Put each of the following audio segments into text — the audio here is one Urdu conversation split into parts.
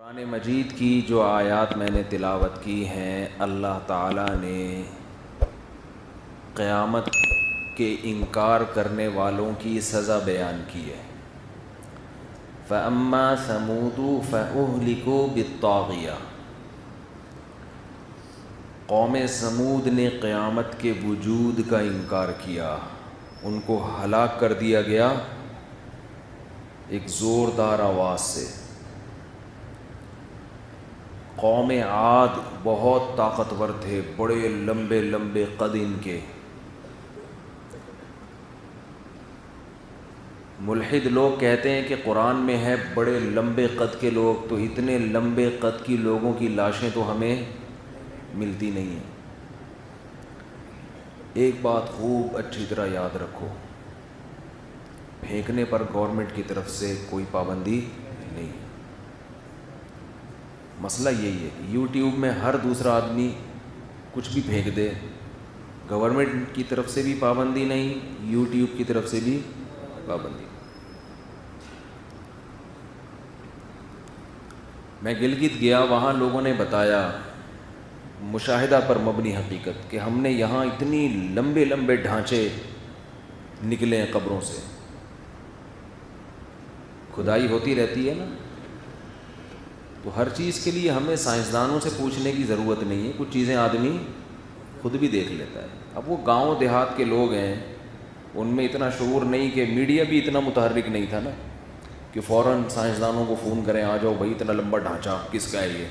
قرآن مجید کی جو آیات میں نے تلاوت کی ہیں، اللہ تعالیٰ نے قیامت کے انکار کرنے والوں کی سزا بیان کی ہے۔ فَأَمَّا ثَمُودُ فَأُهْلِكُوا بِالطَّاغِيَةِ، قوم سمود نے قیامت کے وجود کا انکار کیا، ان کو ہلاک کر دیا گیا ایک زوردار آواز سے۔ قوم عاد بہت طاقتور تھے، بڑے لمبے لمبے قد ان کے۔ ملحد لوگ کہتے ہیں کہ قرآن میں ہے بڑے لمبے قد کے لوگ، تو اتنے لمبے قد کی لوگوں کی لاشیں تو ہمیں ملتی نہیں ہیں۔ ایک بات خوب اچھی طرح یاد رکھو، پھینکنے پر گورنمنٹ کی طرف سے کوئی پابندی نہیں ہے۔ مسئلہ یہی ہے کہ یوٹیوب میں ہر دوسرا آدمی کچھ بھی پھینک دے، گورنمنٹ کی طرف سے بھی پابندی نہیں، یوٹیوب کی طرف سے بھی پابندی۔ میں گلگت گیا، وہاں لوگوں نے بتایا مشاہدہ پر مبنی حقیقت کہ ہم نے یہاں اتنی لمبے لمبے ڈھانچے نکلے ہیں قبروں سے۔ کھدائی ہوتی رہتی ہے نا، تو ہر چیز کے لیے ہمیں سائنسدانوں سے پوچھنے کی ضرورت نہیں ہے، کچھ چیزیں آدمی خود بھی دیکھ لیتا ہے۔ اب وہ گاؤں دیہات کے لوگ ہیں، ان میں اتنا شعور نہیں، کہ میڈیا بھی اتنا متحرک نہیں تھا نا کہ فوراً سائنسدانوں کو فون کریں، آ جاؤ بھائی اتنا لمبا ڈھانچہ کس کا ہے یہ۔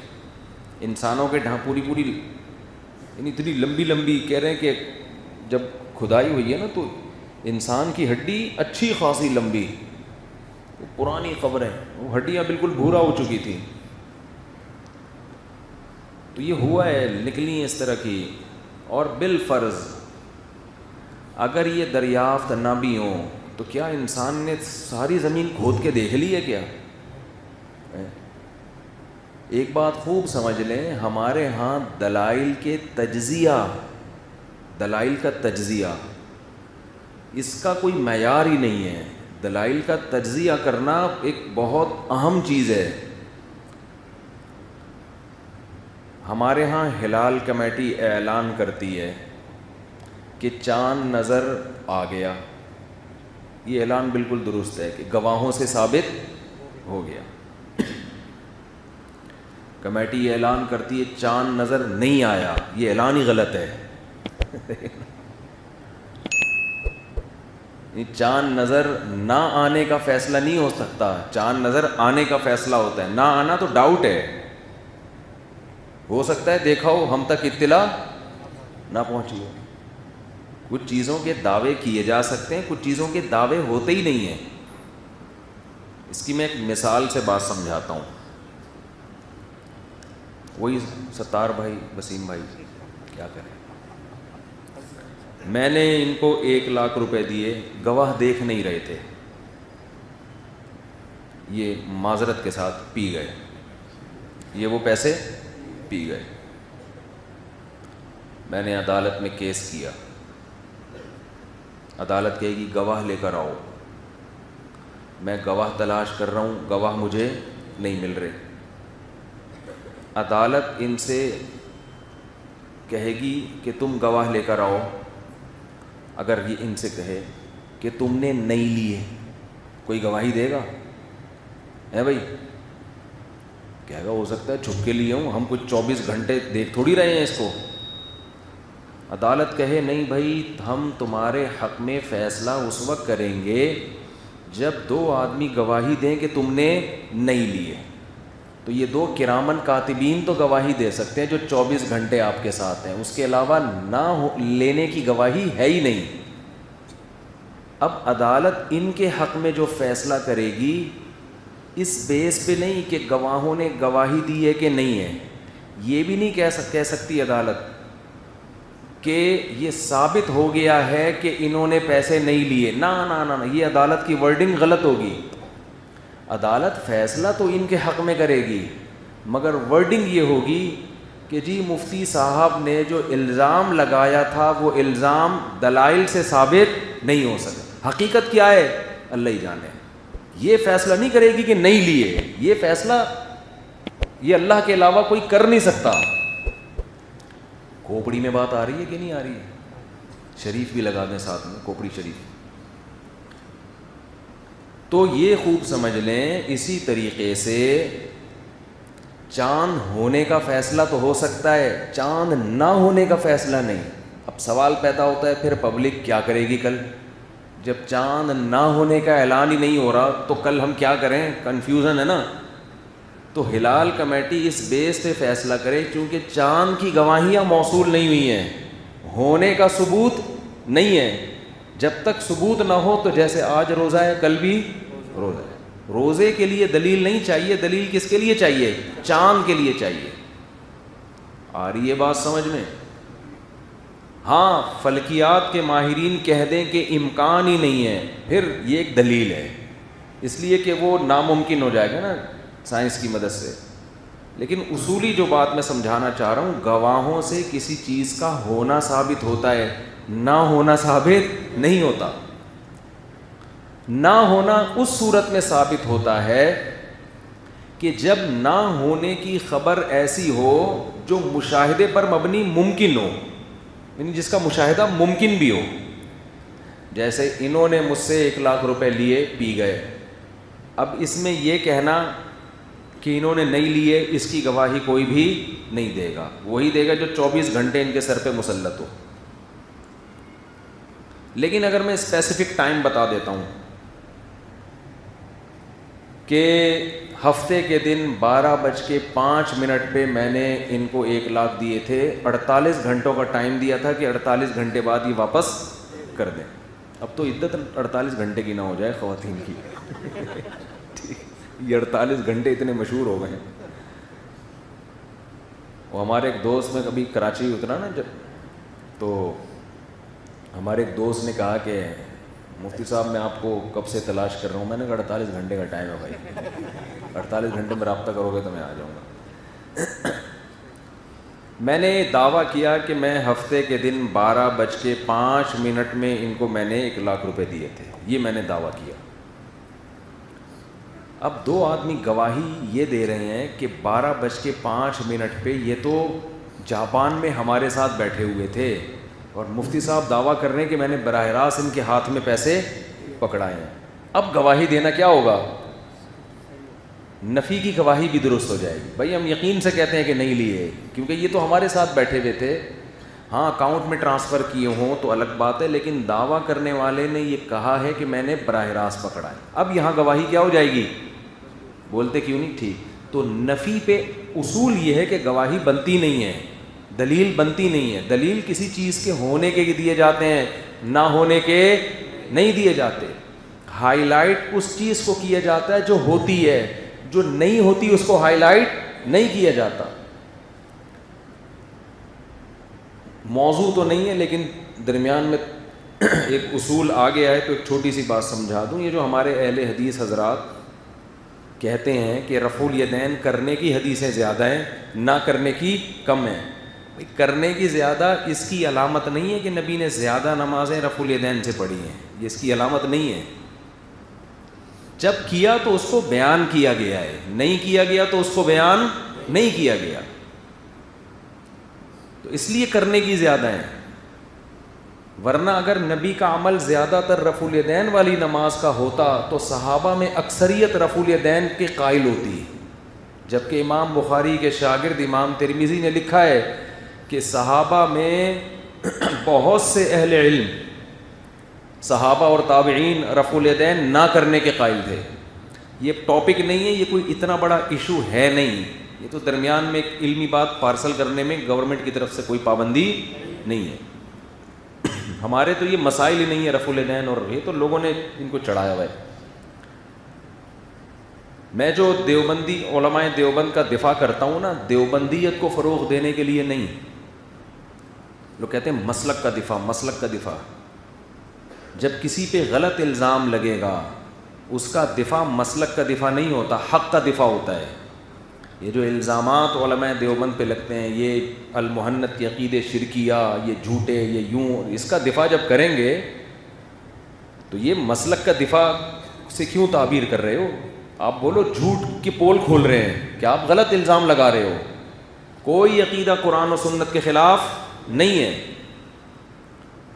انسانوں کے پوری یعنی اتنی لمبی لمبی کہہ رہے ہیں کہ جب کھدائی ہوئی ہے نا تو انسان کی ہڈی اچھی خاصی لمبی، وہ پرانی قبریں، وہ ہڈیاں بالکل بھورا ہو چکی تھیں۔ تو یہ ہوا ہے، نکلی ہیں اس طرح کی۔ اور بالفرض اگر یہ دریافت نہ بھی ہوں تو کیا انسان نے ساری زمین کھود کے دیکھ لی ہے کیا؟ ایک بات خوب سمجھ لیں، ہمارے ہاں دلائل کا تجزیہ اس کا کوئی معیار ہی نہیں ہے۔ دلائل کا تجزیہ کرنا ایک بہت اہم چیز ہے۔ ہمارے ہاں ہلال کمیٹی اعلان کرتی ہے کہ چاند نظر آ گیا، یہ اعلان بالکل درست ہے کہ گواہوں سے ثابت ہو گیا۔ کمیٹی اعلان کرتی ہے چاند نظر نہیں آیا، یہ اعلان ہی غلط ہے۔ چاند نظر نہ آنے کا فیصلہ نہیں ہو سکتا، چاند نظر آنے کا فیصلہ ہوتا ہے۔ نہ آنا تو ڈاؤٹ ہے، ہو سکتا ہے دیکھا ہو، ہم تک اطلاع نہ پہنچی ہو۔ کچھ چیزوں کے دعوے کیے جا سکتے ہیں، کچھ چیزوں کے دعوے ہوتے ہی نہیں ہیں۔ اس کی میں ایک مثال سے بات سمجھاتا ہوں۔ وہی ستار بھائی، وسیم بھائی کیا کریں، میں نے ان کو 1,00,000 روپے دیے، گواہ دیکھ نہیں رہے تھے، یہ معذرت کے ساتھ پی گئے، یہ وہ پیسے پی گئے۔ میں نے عدالت میں کیس کیا، عدالت کہے گی گواہ لے کر آؤ، میں گواہ تلاش کر رہا ہوں، گواہ مجھے نہیں مل رہے۔ عدالت ان سے کہے گی کہ تم گواہ لے کر آؤ۔ اگر یہ ان سے کہے کہ تم نے نہیں لیے، کوئی گواہی دے گا؟ ہے بھائی، کہے گا ہو سکتا ہے چھپ کے لیے ہوں، ہم کچھ 24 گھنٹے دیکھ تھوڑی رہے ہیں اس کو۔ عدالت کہے نہیں بھائی، ہم تمہارے حق میں فیصلہ اس وقت کریں گے جب 2 آدمی گواہی دیں کہ تم نے نہیں لیے، تو یہ 2 کرامن کاتبین تو گواہی دے سکتے ہیں جو 24 گھنٹے آپ کے ساتھ ہیں، اس کے علاوہ نہ لینے کی گواہی ہے ہی نہیں۔ اب عدالت ان کے حق میں جو فیصلہ کرے گی اس بیس پہ نہیں کہ گواہوں نے گواہی دی ہے کہ نہیں ہے، یہ بھی نہیں کہہ سکتی عدالت کہ یہ ثابت ہو گیا ہے کہ انہوں نے پیسے نہیں لیے۔ نہ، یہ عدالت کی ورڈنگ غلط ہوگی۔ عدالت فیصلہ تو ان کے حق میں کرے گی، مگر ورڈنگ یہ ہوگی کہ جی مفتی صاحب نے جو الزام لگایا تھا وہ الزام دلائل سے ثابت نہیں ہو سکا۔ حقیقت کیا ہے اللہ ہی جانے۔ یہ فیصلہ نہیں کرے گی کہ نہیں لیے، یہ فیصلہ یہ اللہ کے علاوہ کوئی کر نہیں سکتا. کھوپڑی میں بات آ رہی ہے کہ نہیں آ رہی ہے؟ شریف بھی لگا دیں ساتھ میں, کھوپڑی شریف. تو یہ خوب سمجھ لیں, اسی طریقے سے چاند ہونے کا فیصلہ تو ہو سکتا ہے, چاند نہ ہونے کا فیصلہ نہیں. اب سوال پیدا ہوتا ہے پھر پبلک کیا کرے گی کل؟ جب چاند نہ ہونے کا اعلان ہی نہیں ہو رہا تو کل ہم کیا کریں؟ کنفیوژن ہے نا. تو ہلال کمیٹی اس بیس پہ فیصلہ کرے, چونکہ چاند کی گواہیاں موصول نہیں ہوئی ہیں, ہونے کا ثبوت نہیں ہے. جب تک ثبوت نہ ہو تو جیسے آج روزہ ہے کل بھی روزہ ہے. روزے کے لیے دلیل نہیں چاہیے, دلیل کس کے لیے چاہیے؟ چاند کے لیے چاہیے. آ رہی ہے بات سمجھ میں؟ ہاں, فلکیات کے ماہرین کہہ دیں کہ امکان ہی نہیں ہے, پھر یہ ایک دلیل ہے, اس لیے کہ وہ ناممکن ہو جائے گا نا سائنس کی مدد سے. لیکن اصولی جو بات میں سمجھانا چاہ رہا ہوں, گواہوں سے کسی چیز کا ہونا ثابت ہوتا ہے, نہ ہونا ثابت نہیں ہوتا. نہ ہونا اس صورت میں ثابت ہوتا ہے کہ جب نہ ہونے کی خبر ایسی ہو جو مشاہدے پر مبنی ممکن ہو, یعنی جس کا مشاہدہ ممکن بھی ہو. جیسے انہوں نے مجھ سے 1,00,000 روپے لیے, پی گئے. اب اس میں یہ کہنا کہ انہوں نے نہیں لیے, اس کی گواہی کوئی بھی نہیں دے گا. وہی دے گا جو 24 گھنٹے ان کے سر پہ مسلط ہو. لیکن اگر میں اسپیسیفک ٹائم بتا دیتا ہوں کہ ہفتے کے دن 12:05 پہ میں نے ان کو 1,00,000 دیے تھے, 48 گھنٹوں کا ٹائم دیا تھا کہ 48 گھنٹے بعد یہ واپس کر دیں. اب تو عدت 48 گھنٹے کی نہ ہو جائے خواتین کی. یہ 48 گھنٹے اتنے مشہور ہو گئے ہیں. وہ ہمارے ایک دوست میں کبھی کراچی اترا نا جب, تو ہمارے ایک دوست نے کہا کہ مفتی صاحب میں آپ کو کب سے تلاش کر رہا ہوں. میں نے کہا 48 گھنٹے کا ٹائم ہے بھائی, 48 گھنٹے میں رابطہ کرو گے تو میں آ جاؤں گا. میں نے دعویٰ کیا کہ میں ہفتے کے دن 12:05 میں ان کو میں نے 1,00,000 روپے دیے تھے, یہ میں نے دعویٰ کیا. اب 2 آدمی گواہی یہ دے رہے ہیں کہ 12:05 پہ یہ تو جاپان میں ہمارے ساتھ بیٹھے ہوئے تھے, اور مفتی صاحب دعویٰ کر رہے ہیں کہ میں نے براہ راست ان کے ہاتھ میں پیسے پکڑائے ہیں. اب گواہی دینا کیا ہوگا؟ نفی کی گواہی بھی درست ہو جائے گی. بھائی ہم یقین سے کہتے ہیں کہ نہیں لیے, کیونکہ یہ تو ہمارے ساتھ بیٹھے ہوئے تھے. ہاں اکاؤنٹ میں ٹرانسفر کیے ہوں تو الگ بات ہے, لیکن دعویٰ کرنے والے نے یہ کہا ہے کہ میں نے براہ راست پکڑائے. اب یہاں گواہی کیا ہو جائے گی؟ بولتے کیوں نہیں؟ ٹھیک. تو نفی پہ اصول یہ ہے کہ گواہی بنتی نہیں ہے, دلیل بنتی نہیں ہے. دلیل کسی چیز کے ہونے کے دیے جاتے ہیں, نہ ہونے کے نہیں دیے جاتے. ہائی لائٹ اس چیز کو کیا جاتا ہے جو ہوتی ہے, جو نہیں ہوتی اس کو ہائی لائٹ نہیں کیا جاتا. موضوع تو نہیں ہے لیکن درمیان میں ایک اصول آ گیا ہے, تو ایک چھوٹی سی بات سمجھا دوں. یہ جو ہمارے اہل حدیث حضرات کہتے ہیں کہ رفع الیدین کرنے کی حدیثیں زیادہ ہیں, نہ کرنے کی کم ہیں. کرنے کی زیادہ اس کی علامت نہیں ہے کہ نبی نے زیادہ نمازیں رفع الیدین سے پڑھی ہیں, یہ اس کی علامت نہیں ہے. جب کیا تو اس کو بیان کیا گیا ہے, نہیں کیا گیا تو اس کو بیان نہیں کیا گیا, تو اس لیے کرنے کی زیادہ ہیں. ورنہ اگر نبی کا عمل زیادہ تر رفع الیدین والی نماز کا ہوتا تو صحابہ میں اکثریت رفع الیدین کے قائل ہوتی. جبکہ امام بخاری کے شاگرد امام ترمذی نے لکھا ہے کہ صحابہ میں بہت سے اہل علم, صحابہ اور تابعین رفع الیدین نہ کرنے کے قائل تھے. یہ ٹاپک نہیں ہے, یہ کوئی اتنا بڑا ایشو ہے نہیں, یہ تو درمیان میں ایک علمی بات پارسل کرنے میں گورنمنٹ کی طرف سے کوئی پابندی نہیں ہے. ہمارے تو یہ مسائل ہی نہیں ہے رفع الیدین, اور یہ تو لوگوں نے ان کو چڑھایا ہوا ہے. میں جو دیوبندی علماء دیوبند کا دفاع کرتا ہوں نا, دیوبندیت کو فروغ دینے کے لیے نہیں. لوگ کہتے ہیں مسلک کا دفاع, مسلک کا دفاع. جب کسی پہ غلط الزام لگے گا اس کا دفاع مسلک کا دفاع نہیں ہوتا, حق کا دفاع ہوتا ہے. یہ جو الزامات علماء دیوبند پہ لگتے ہیں, یہ المحنت کے عقیدے شرکیہ, یہ جھوٹے, یہ یوں, اس کا دفاع جب کریں گے تو یہ مسلک کا دفاع سے کیوں تعبیر کر رہے ہو؟ آپ بولو جھوٹ کی پول کھول رہے ہیں کہ آپ غلط الزام لگا رہے ہو. کوئی عقیدہ قرآن و سنت کے خلاف نہیں ہے.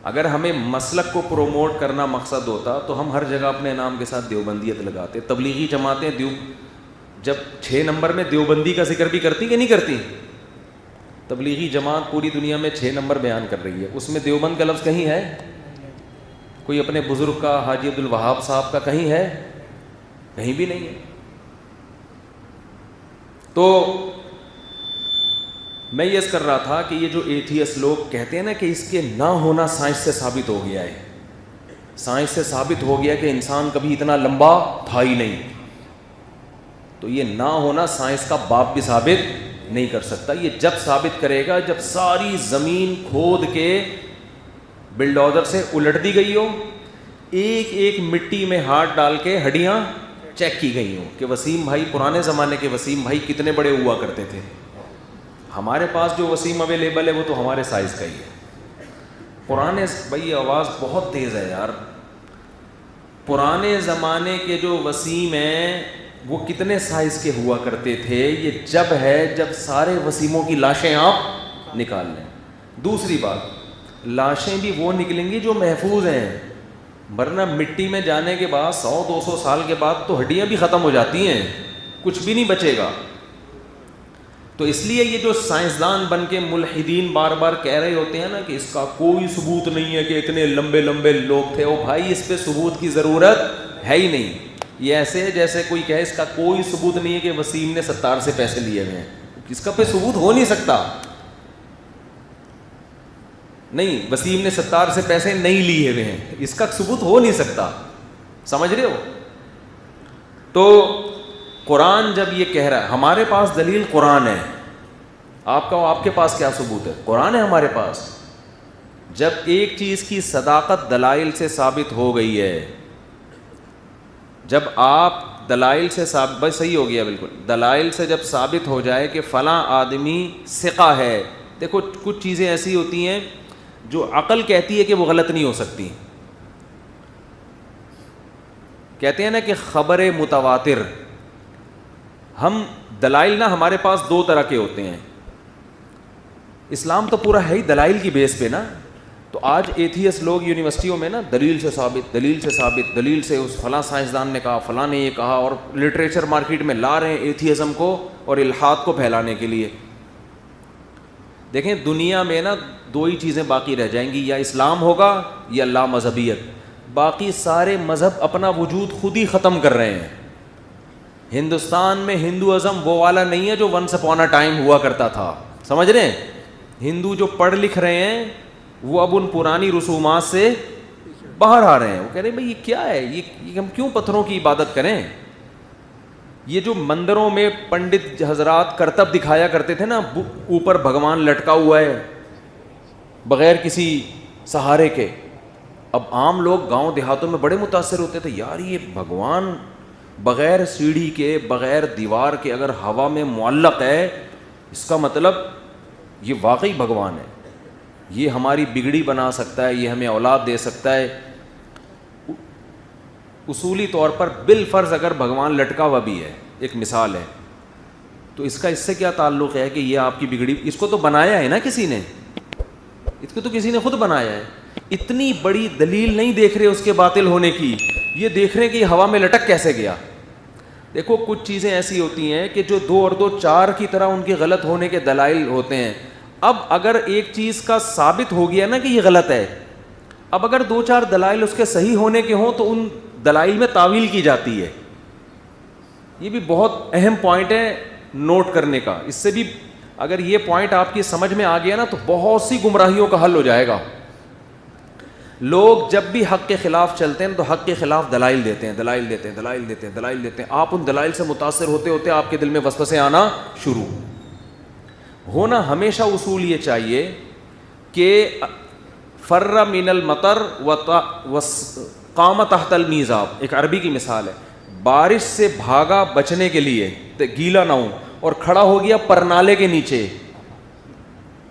اگر ہمیں مسلک کو پروموٹ کرنا مقصد ہوتا تو ہم ہر جگہ اپنے نام کے ساتھ دیوبندیت لگاتے. تبلیغی جماعتیں جب 6 نمبر میں دیوبندی کا ذکر بھی کرتی کہ نہیں کرتی؟ تبلیغی جماعت پوری دنیا میں 6 نمبر بیان کر رہی ہے, اس میں دیوبند کا لفظ کہیں ہے؟ کوئی اپنے بزرگ کا, حاجی عبد الوہاب صاحب کا کہیں ہے؟ کہیں بھی نہیں ہے. تو میں یہ کر رہا تھا کہ یہ جو ایتھیس لوگ کہتے ہیں نا کہ اس کے نہ ہونا سائنس سے ثابت ہو گیا ہے, سائنس سے ثابت ہو گیا کہ انسان کبھی اتنا لمبا تھا ہی نہیں, تو یہ نہ ہونا سائنس کا باپ بھی ثابت نہیں کر سکتا. یہ جب ثابت کرے گا جب ساری زمین کھود کے بلڈوزر سے الٹ دی گئی ہو, ایک ایک مٹی میں ہاتھ ڈال کے ہڈیاں چیک کی گئی ہوں کہ وسیم بھائی, پرانے زمانے کے وسیم بھائی کتنے بڑے ہوا کرتے تھے. ہمارے پاس جو وسیم اویلیبل ہے وہ تو ہمارے سائز کا ہی ہے. پرانے بھائی آواز بہت تیز ہے یار. پرانے زمانے کے جو وسیم ہیں وہ کتنے سائز کے ہوا کرتے تھے, یہ جب ہے جب سارے وسیموں کی لاشیں آپ نکال لیں. دوسری بات, لاشیں بھی وہ نکلیں گی جو محفوظ ہیں, ورنہ مٹی میں جانے کے بعد 100-200 سال کے بعد تو ہڈیاں بھی ختم ہو جاتی ہیں, کچھ بھی نہیں بچے گا. تو اس لیے یہ جو سائنسدان بن کے ملحدین بار بار کہہ رہے ہوتے ہیں نا کہ اس کا کوئی ثبوت نہیں ہے کہ اتنے لمبے لمبے لوگ تھے, او بھائی اس پہ ثبوت کی ضرورت ہے ہی نہیں. یہ ایسے ہے جیسے کوئی کہے اس کا کوئی ثبوت نہیں ہے کہ وسیم نے 70 سے پیسے لیے ہوئے ہیں. اس کا پہ ثبوت ہو نہیں سکتا. نہیں, وسیم نے 70 سے پیسے نہیں لیے ہوئے ہیں, اس کا ثبوت ہو نہیں سکتا. سمجھ رہے ہو؟ تو قرآن جب یہ کہہ رہا ہے ہمارے پاس دلیل قرآن ہے, آپ کے پاس کیا ثبوت ہے؟ قرآن ہے ہمارے پاس. جب ایک چیز کی صداقت دلائل سے ثابت ہو گئی ہے, جب آپ دلائل سے ثابت, بس صحیح ہو گیا بالکل, دلائل سے جب ثابت ہو جائے کہ فلاں آدمی ثقہ ہے. دیکھو کچھ چیزیں ایسی ہوتی ہیں جو عقل کہتی ہے کہ وہ غلط نہیں ہو سکتی. کہتے ہیں نا کہ خبر متواتر, ہم دلائل نا ہمارے پاس 2 طرح کے ہوتے ہیں. اسلام تو پورا ہے ہی دلائل کی بیس پہ نا. تو آج ایتھیس لوگ یونیورسٹیوں میں نا دلیل سے ثابت, دلیل سے ثابت, دلیل سے اس فلاں سائنسدان نے کہا, فلاں نے یہ کہا, اور لٹریچر مارکیٹ میں لا رہے ہیں ایتھیزم کو اور الحاد کو پھیلانے کے لیے. دیکھیں دنیا میں نا 2 ہی چیزیں باقی رہ جائیں گی, یا اسلام ہوگا یا لا مذہبیت. باقی سارے مذہب اپنا وجود خود ہی ختم کر رہے ہیں. ہندوستان میں ہندوازم وہ والا نہیں ہے جو ونس اپون اے ٹائم ہوا کرتا تھا. سمجھ رہے ہیں؟ ہندو جو پڑھ لکھ رہے ہیں وہ اب ان پرانی رسومات سے باہر آ رہے ہیں. وہ کہہ رہے ہیں بھائی یہ کیا ہے, یہ ہم کیوں پتھروں کی عبادت کریں. یہ جو مندروں میں پنڈت حضرات کرتب دکھایا کرتے تھے نا, اوپر بھگوان لٹکا ہوا ہے بغیر کسی سہارے کے, اب عام لوگ گاؤں دیہاتوں میں بڑے متاثر ہوتے تھے, یار یہ بھگوان بغیر سیڑھی کے, بغیر دیوار کے اگر ہوا میں معلق ہے, اس کا مطلب یہ واقعی بھگوان ہے, یہ ہماری بگڑی بنا سکتا ہے, یہ ہمیں اولاد دے سکتا ہے. اصولی طور پر بالفرض اگر بھگوان لٹکا ہوا بھی ہے, ایک مثال ہے, تو اس کا اس سے کیا تعلق ہے کہ یہ آپ کی بگڑی, اس کو تو بنایا ہے نا کسی نے, اس کو تو کسی نے خود بنایا ہے. اتنی بڑی دلیل نہیں دیکھ رہے اس کے باطل ہونے کی, یہ دیکھ رہے ہیں کہ یہ ہوا میں لٹک کیسے گیا. دیکھو کچھ چیزیں ایسی ہوتی ہیں کہ جو 2 اور 2 4 کی طرح ان کے غلط ہونے کے دلائل ہوتے ہیں. اب اگر ایک چیز کا ثابت ہو گیا نا کہ یہ غلط ہے, اب اگر 2-4 دلائل اس کے صحیح ہونے کے ہوں تو ان دلائل میں تعویل کی جاتی ہے. یہ بھی بہت اہم پوائنٹ ہے نوٹ کرنے کا. اس سے بھی اگر یہ پوائنٹ آپ کی سمجھ میں آ گیا نا تو بہت سی گمراہیوں کا حل ہو جائے گا. لوگ جب بھی حق کے خلاف چلتے ہیں تو حق کے خلاف دلائل دیتے ہیں, دلائل دیتے ہیں, دلائل دیتے ہیں, دلائل دیتے ہیں. آپ ان دلائل سے متاثر ہوتے ہوتے آپ کے دل میں وسوسے آنا شروع ہونا. ہمیشہ اصول یہ چاہیے کہ فر من المطر وقام تحت المیزاب, ایک عربی کی مثال ہے, بارش سے بھاگا بچنے کے لیے گیلا نہ ہو اور کھڑا ہو گیا پرنالے کے نیچے,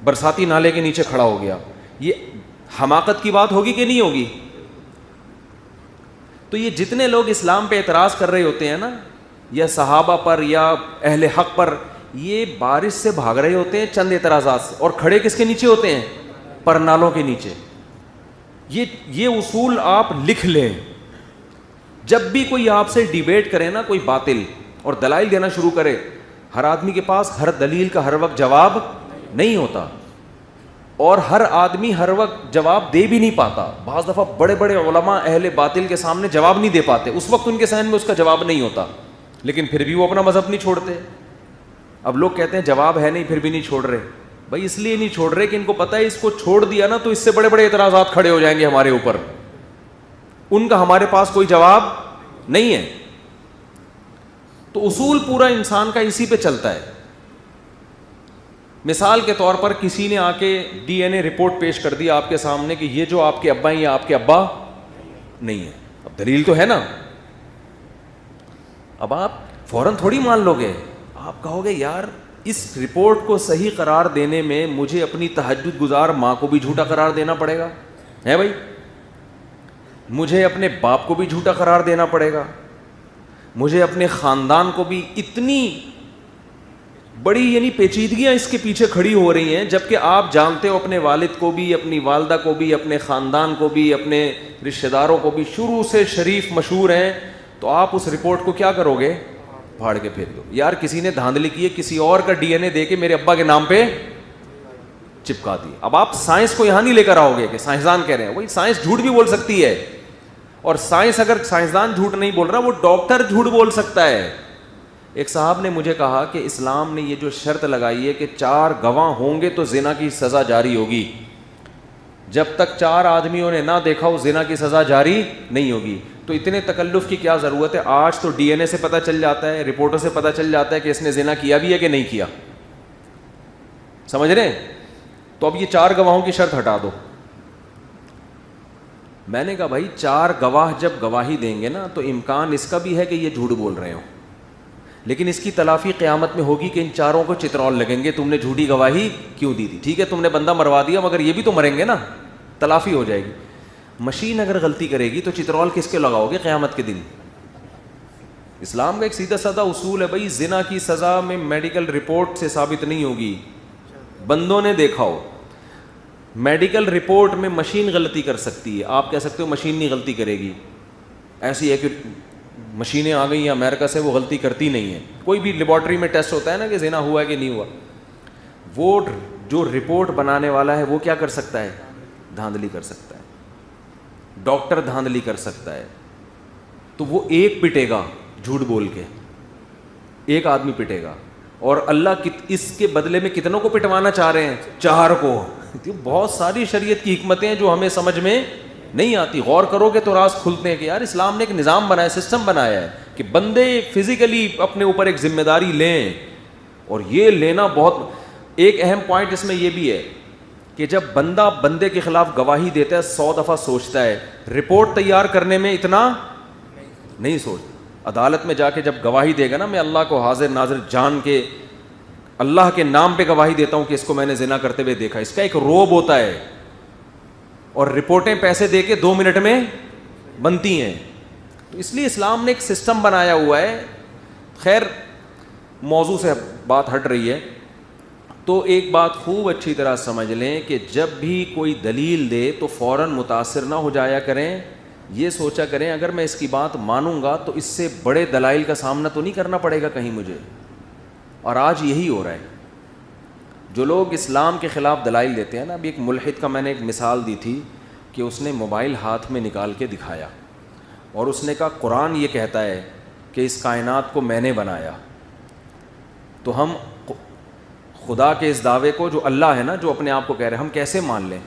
برساتی نالے کے نیچے کھڑا ہو گیا. یہ حماقت کی بات ہوگی کہ نہیں ہوگی؟ تو یہ جتنے لوگ اسلام پہ اعتراض کر رہے ہوتے ہیں نا, یا صحابہ پر یا اہل حق پر، یہ بارش سے بھاگ رہے ہوتے ہیں چند اعتراضات سے، اور کھڑے کس کے نیچے ہوتے ہیں؟ پرنالوں کے نیچے. یہ اصول آپ لکھ لیں. جب بھی کوئی آپ سے ڈیبیٹ کرے نا، کوئی باطل، اور دلائل دینا شروع کرے، ہر آدمی کے پاس ہر دلیل کا ہر وقت جواب نہیں ہوتا، اور ہر آدمی ہر وقت جواب دے بھی نہیں پاتا. بعض دفعہ بڑے بڑے علماء اہل باطل کے سامنے جواب نہیں دے پاتے، اس وقت ان کے ذہن میں اس کا جواب نہیں ہوتا، لیکن پھر بھی وہ اپنا مذہب نہیں چھوڑتے. اب لوگ کہتے ہیں جواب ہے نہیں پھر بھی نہیں چھوڑ رہے. بھائی اس لیے نہیں چھوڑ رہے کہ ان کو پتہ ہے اس کو چھوڑ دیا نا تو اس سے بڑے بڑے اعتراضات کھڑے ہو جائیں گے ہمارے اوپر، ان کا ہمارے پاس کوئی جواب نہیں ہے. تو اصول پورا انسان کا اسی پہ چلتا ہے. مثال کے طور پر کسی نے آ کے ڈی این اے رپورٹ پیش کر دی آپ کے سامنے کہ یہ جو آپ کے ابا ہیں یہ آپ کے ابا نہیں ہے. اب دلیل تو ہے نا. اب آپ فوراً تھوڑی مان لو گے، آپ کہو گے یار اس رپورٹ کو صحیح قرار دینے میں مجھے اپنی تہجد گزار ماں کو بھی جھوٹا قرار دینا پڑے گا، ہے بھائی، مجھے اپنے باپ کو بھی جھوٹا قرار دینا پڑے گا، مجھے اپنے خاندان کو بھی. اتنی بڑی یعنی پیچیدگیاں اس کے پیچھے کھڑی ہو رہی ہیں، جبکہ آپ جانتے ہو اپنے والد کو بھی، اپنی والدہ کو بھی، اپنے خاندان کو بھی، اپنے رشتہ داروں کو بھی شروع سے شریف مشہور ہیں. تو آپ اس رپورٹ کو کیا کرو گے؟ پھاڑ کے پھینک دو. یار کسی نے دھاندلی کی ہے، کسی اور کا ڈی این اے دے کے میرے ابا کے نام پہ چپکا دی. اب آپ سائنس کو یہاں نہیں لے کر آؤ گے کہ سائنسدان کہہ رہے ہیں. وہی سائنس جھوٹ بھی بول سکتی ہے، اور سائنس اگر سائنسدان جھوٹ نہیں بول رہا، وہ ڈاکٹر جھوٹ بول سکتا ہے. ایک صاحب نے مجھے کہا کہ اسلام نے یہ جو شرط لگائی ہے کہ 4 گواہ ہوں گے تو زنا کی سزا جاری ہوگی، جب تک 4 آدمیوں نے نہ دیکھا ہو زنا کی سزا جاری نہیں ہوگی. تو اتنے تکلف کی کیا ضرورت ہے؟ آج تو ڈی این اے سے پتہ چل جاتا ہے، رپورٹوں سے پتہ چل جاتا ہے کہ اس نے زنا کیا بھی ہے کہ نہیں کیا. سمجھ رہے ہیں؟ تو اب یہ 4 گواہوں کی شرط ہٹا دو. میں نے کہا بھائی 4 گواہ جب گواہی دیں گے نا تو امکان اس کا بھی ہے کہ یہ جھوٹ بول رہے ہوں، لیکن اس کی تلافی قیامت میں ہوگی کہ ان 4 کو چترول لگیں گے، تم نے جھوٹی گواہی کیوں دی تھی. ٹھیک ہے تم نے بندہ مروا دیا مگر یہ بھی تو مریں گے نا، تلافی ہو جائے گی. مشین اگر غلطی کرے گی تو چترول کس کے لگاؤ گے قیامت کے دن؟ اسلام کا ایک سیدھا سادہ اصول ہے بھائی، زنا کی سزا میں میڈیکل رپورٹ سے ثابت نہیں ہوگی، بندوں نے دیکھا ہو. میڈیکل رپورٹ میں مشین غلطی کر سکتی ہے، آپ کہہ سکتے ہو مشین نہیں غلطی کرے گی. ایسی ہے کہ مشینیں آ گئی ہیں امریکہ سے، وہ غلطی کرتی نہیں ہیں. کوئی بھی لیبارٹری میں ٹیسٹ ہوتا ہے نا کہ زنا ہوا ہے کہ نہیں ہوا، وہ جو رپورٹ بنانے والا ہے وہ کیا کر سکتا ہے؟ دھاندلی کر سکتا ہے. ڈاکٹر دھاندلی کر سکتا ہے. تو وہ ایک پٹے گا جھوٹ بول کے، ایک آدمی پٹے گا، اور اللہ اس کے بدلے میں کتنوں کو پٹوانا چاہ رہے ہیں؟ 4 کو. بہت ساری شریعت کی حکمتیں ہیں جو ہمیں سمجھ میں نہیں آتی. غور کرو گے تو راز کھلتے ہیں کہ یار اسلام نے ایک نظام بنایا، سسٹم بنایا ہے کہ بندے فزیکلی اپنے اوپر ایک ذمہ داری لیں. اور یہ لینا بہت ایک اہم پوائنٹ اس میں یہ بھی ہے کہ جب بندہ بندے کے خلاف گواہی دیتا ہے 100 دفعہ سوچتا ہے. رپورٹ تیار کرنے میں اتنا نہیں سوچتا. عدالت میں جا کے جب گواہی دے گا نا، میں اللہ کو حاضر ناظر جان کے اللہ کے نام پہ گواہی دیتا ہوں کہ اس کو میں نے زنا کرتے ہوئے دیکھا، اس کا ایک روب ہوتا ہے. اور رپورٹیں پیسے دے کے 2 منٹ میں بنتی ہیں. تو اس لیے اسلام نے ایک سسٹم بنایا ہوا ہے. خیر موضوع سے بات ہٹ رہی ہے. تو ایک بات خوب اچھی طرح سمجھ لیں کہ جب بھی کوئی دلیل دے تو فوراً متاثر نہ ہو جایا کریں. یہ سوچا کریں اگر میں اس کی بات مانوں گا تو اس سے بڑے دلائل کا سامنا تو نہیں کرنا پڑے گا کہیں مجھے. اور آج یہی ہو رہا ہے. جو لوگ اسلام کے خلاف دلائل دیتے ہیں نا، ابھی ایک ملحد کا میں نے ایک مثال دی تھی کہ اس نے موبائل ہاتھ میں نکال کے دکھایا اور اس نے کہا قرآن یہ کہتا ہے کہ اس کائنات کو میں نے بنایا. تو ہم خدا کے اس دعوے کو جو اللہ ہے نا، جو اپنے آپ کو کہہ رہے ہیں، ہم کیسے مان لیں؟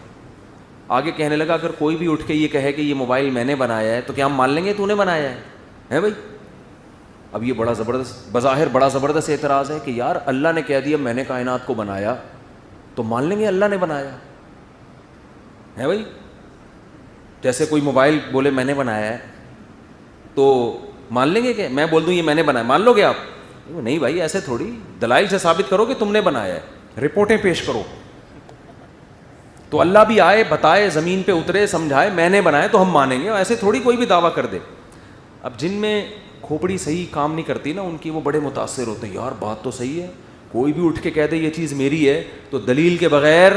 آگے کہنے لگا اگر کوئی بھی اٹھ کے یہ کہے کہ یہ موبائل میں نے بنایا ہے تو کیا ہم مان لیں گے تو نے بنایا ہے بھائی؟ اب یہ بڑا زبردست، بظاہر بڑا زبردست اعتراض ہے کہ یار اللہ نے کہہ دیا میں نے کائنات کو بنایا تو مان لیں گے اللہ نے بنایا ہے بھائی؟ جیسے کوئی موبائل بولے میں نے بنایا ہے تو مان لیں گے کہ میں بول دوں یہ میں نے بنایا، مان لو گے آپ؟ نہیں بھائی ایسے تھوڑی. دلائل سے ثابت کرو کہ تم نے بنایا ہے، رپورٹیں پیش کرو. تو اللہ بھی آئے، بتائے، زمین پہ اترے، سمجھائے میں نے بنایا تو ہم مانیں گے. ایسے تھوڑی کوئی بھی دعویٰ کر دے. اب جن میں کھوپڑی صحیح کام نہیں کرتی نا ان کی, وہ بڑے متاثر ہوتے ہیں, یار بات تو صحیح ہے, کوئی بھی اٹھ کے کہہ دے یہ چیز میری ہے تو دلیل کے بغیر